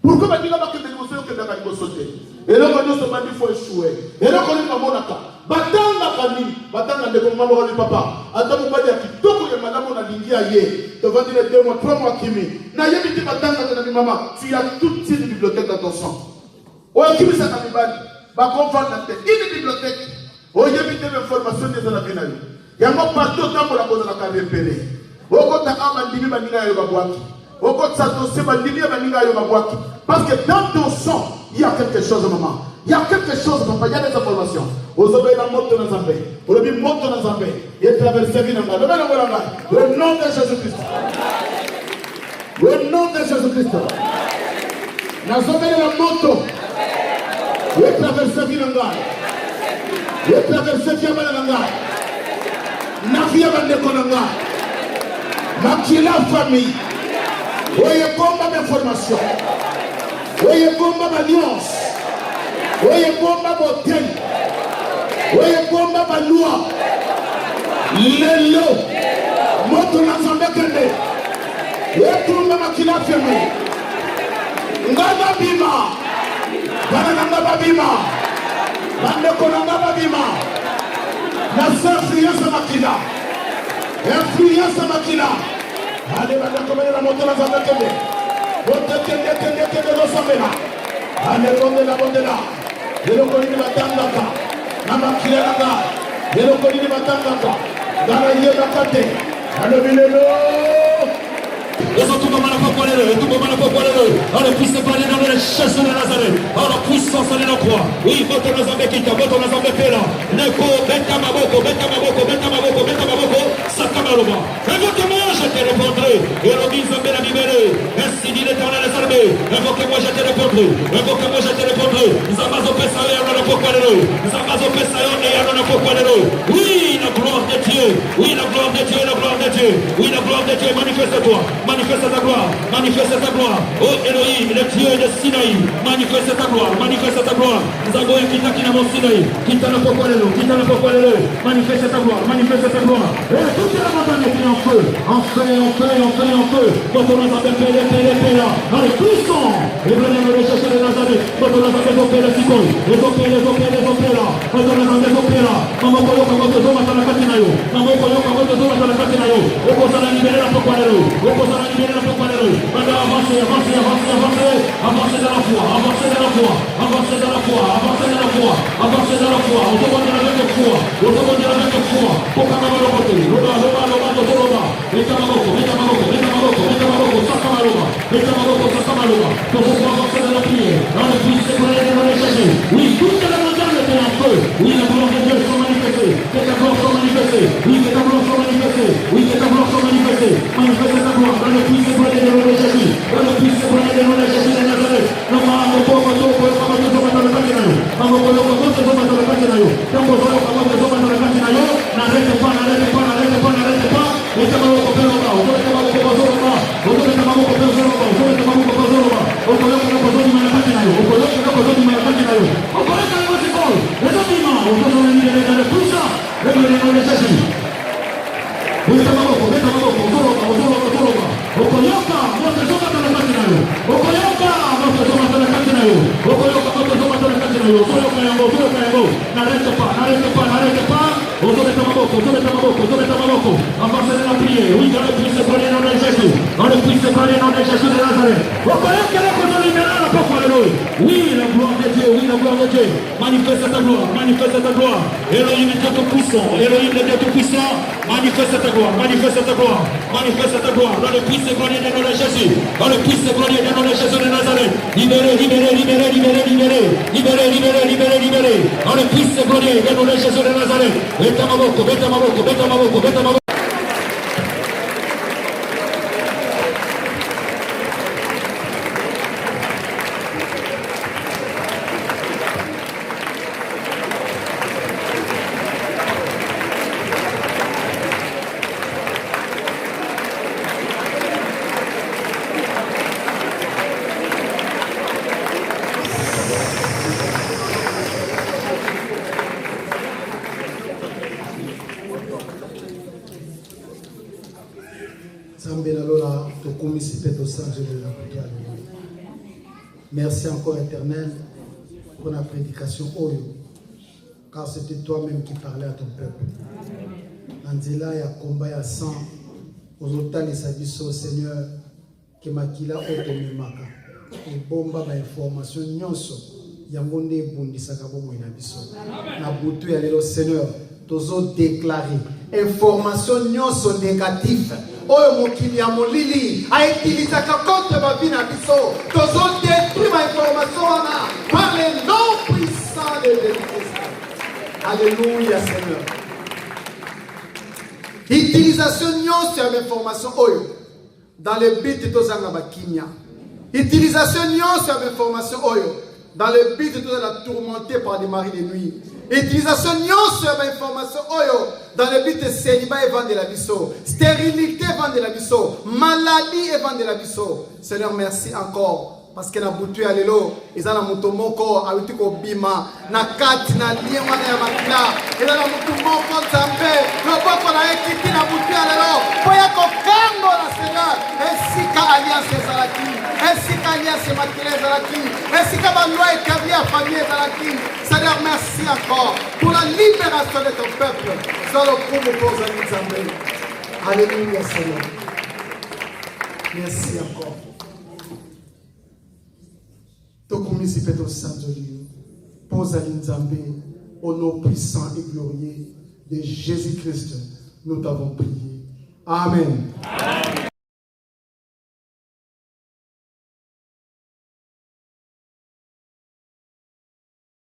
Pourquoi batinga bakende liboso ke daka liboso te? Eloko nyonso bandi faut échouer. Eloko ni mamonaka. Batanga ndeko mama wali papa. Ata mobali ya kitoko ya malamu na lingia ye. Devant les 2 mois, 3 mois kimi. Na yebi ti batanga na maman. Tu as toute une bibliothèque dans ton sang. Oya kimi sa kamibali. Ba comprendre na tête. Une bibliothèque. Oya yebi te information des na bina yo. Yango partout tambo la boza na ka repérer. Oko ta ama ndimi bandinga yo babwaki. Oko ta dossier bandinga bandinga yo babwaki. Parce que dans ton sang, il y a quelque chose, maman. Il y a quelque chose, papa. Il y a des informations. Vous avez la moto dans Zambé. Vous avez une moto dans Zambé. Il est traversé Vinanga. Le nom de Jésus-Christ. Le nom de Jésus-Christ. Nazobé la moto. Il est traversé Vinanga. Il est traversé Fiamananga. Nafia Bandekonanga. Makila famille. Voyez combat d'information. Voyez combat d'alliance. Voyez combat d'hôtel. Voyez combat de loi. Lelo. Moto Nazambe Kende. Voyez combat Makila famille. Ngaba Bima. Bananga Bima. Bandekonanga Bima. La influence Makila. Influence Makila. Allez, la moto Nazambe Kende. Kende Losambela. Allez, bondela. Elokoni ni matangaka. Namakila nanga. Elokoni ni matangaka. Dara yeba kate. Alobilelo. Alors puisse parler dans les chasses de Nazareth. Alors puissance de la croix. Oui, votre Nazareth Kita, votre Nazareth Pela. Neko, Beta Maboko, Sakamaloma. Invoquez-moi, je te répondrai. Et le dit Zambé la libéré. Ainsi dit l'Éternel des armées. Invoquez-moi, je te répondrai. Zamazo Pesayo, on a pourquoi Zamazo Pesayo, et on a pourquoi oui, la gloire de Dieu. Oui, la gloire de Dieu. Oui, la gloire de Dieu. Manifeste-toi. Manifeste ta gloire. Oh Elohim, le Dieu de Sinaï. Manifeste ta gloire. Zagoya kita kina mo Sinaï. Kita na pokolelo. Manifeste ta gloire. Et toute la montagne est en feu. En feu. Quand on a appelé là. Dans les puissants. Et venez me rechercher les Nazareth. Quand on a appelé les Sikoy. Les opé là. Quand on a appelé là. Maman koyo kamoto zoma sana katinayo. Et pour ça la libérer la pokolelo. Banda avancez dans la foi. Avancez dans la foi. On te voit avec le foi. Pour Kamalo côté. Loba. Sakamaloba. Pour pouvoir avancer dans la prière. Dans le puits séculaire de les chercher. Oui, toute la montagne était en feu. Oui, la gloire de Dieu soit manifestée. Que ta gloire soit manifestée. Oui, que ta gloire soit manifestée. Oui, que ta gloire soit manifestée. Manifeste ta gloire dans le puissant gloire de nom de Jésus. Dans le puissant gloire de nom de Jésus de Nazareth. Non, non, poco, poco, poco, poco, poco, Mango colo con dos toma de la página yo. Tengo solo con dos toma de la página yo. Narrete pa. Este mago copero pa. Este mago copero pa. Este mago copero pa. Este mago copero pa. O colo con dos toma de la página yo. O colo con dos toma de la página yo. O colo con dos gol. Eso mismo. O colo con de la pulsa. De no necesito. Este mago solo pa. O coloca dos toma de la página yo. O coloca dos toma de la página yo. O coloca dos toma de la página yo. Solo cayango. Narrete pa. Avance de la prière. Oui, dans le puissant premier nom de Jésus. Dans le puissant premier nom de Jésus de Nazareth. On connaît que la personne libérale n'a pas fallu. Oui, la gloire de Dieu. Manifeste ta gloire. Elohim de Dieu tout-puissant. Manifeste ta gloire. Dans le puissant premier nom de Jésus. Dans le puissant premier nom de Jésus de Nazareth. Libéré. Dans le puissant premier nom de Jésus de Nazareth. Beta maboko. Merci encore Éternel pour la prédication Oyo, car c'était toi-même qui parlais à ton peuple. Anzela ya combat ya sang aux otales sabiso Seigneur que makila otomemaka et bomba ba information nyonso yango nde bundisaka bomo na biso na butu ya lelo Seigneur tozo déclarer information nyonso négative oyo mokili ya molili a utilisé contre ma vie na biso tozo détruire ma information wana par le nom puissant de Jésus. Alléluia Seigneur. Utilisation nyonso ya information oyo dans le but de tozanga bakimia. Utilisation nyonso ya information oyo dans le but de la tourmenter par des maris de nuit. Utilisation nyonso ya information oyo dans le but de célibat et vendre la biso, stérilité et vendre la biso, maladie et vendre la biso. Seigneur, merci encore. Parce que na butu ya lelo ezana muto moko awiti ko bima na kati na lien wana ya makila ezana mutu moko nzambe loboko na ekiti na butu ya lelo poya ko kango na Seigneur esika alliance ezalaki esika alliance makila ezalaki esika ba loi établie à famille ezalaki. Seigneur, merci encore pour la libération de ton peuple. Solo pour pour nzambe. Alléluia Seigneur. Merci encore. Tokomi si fait au sang de Dieu. Pose à l'Inzambé, au nom puissant et glorieux de Jésus-Christ, nous t'avons prié. Amen. Amen.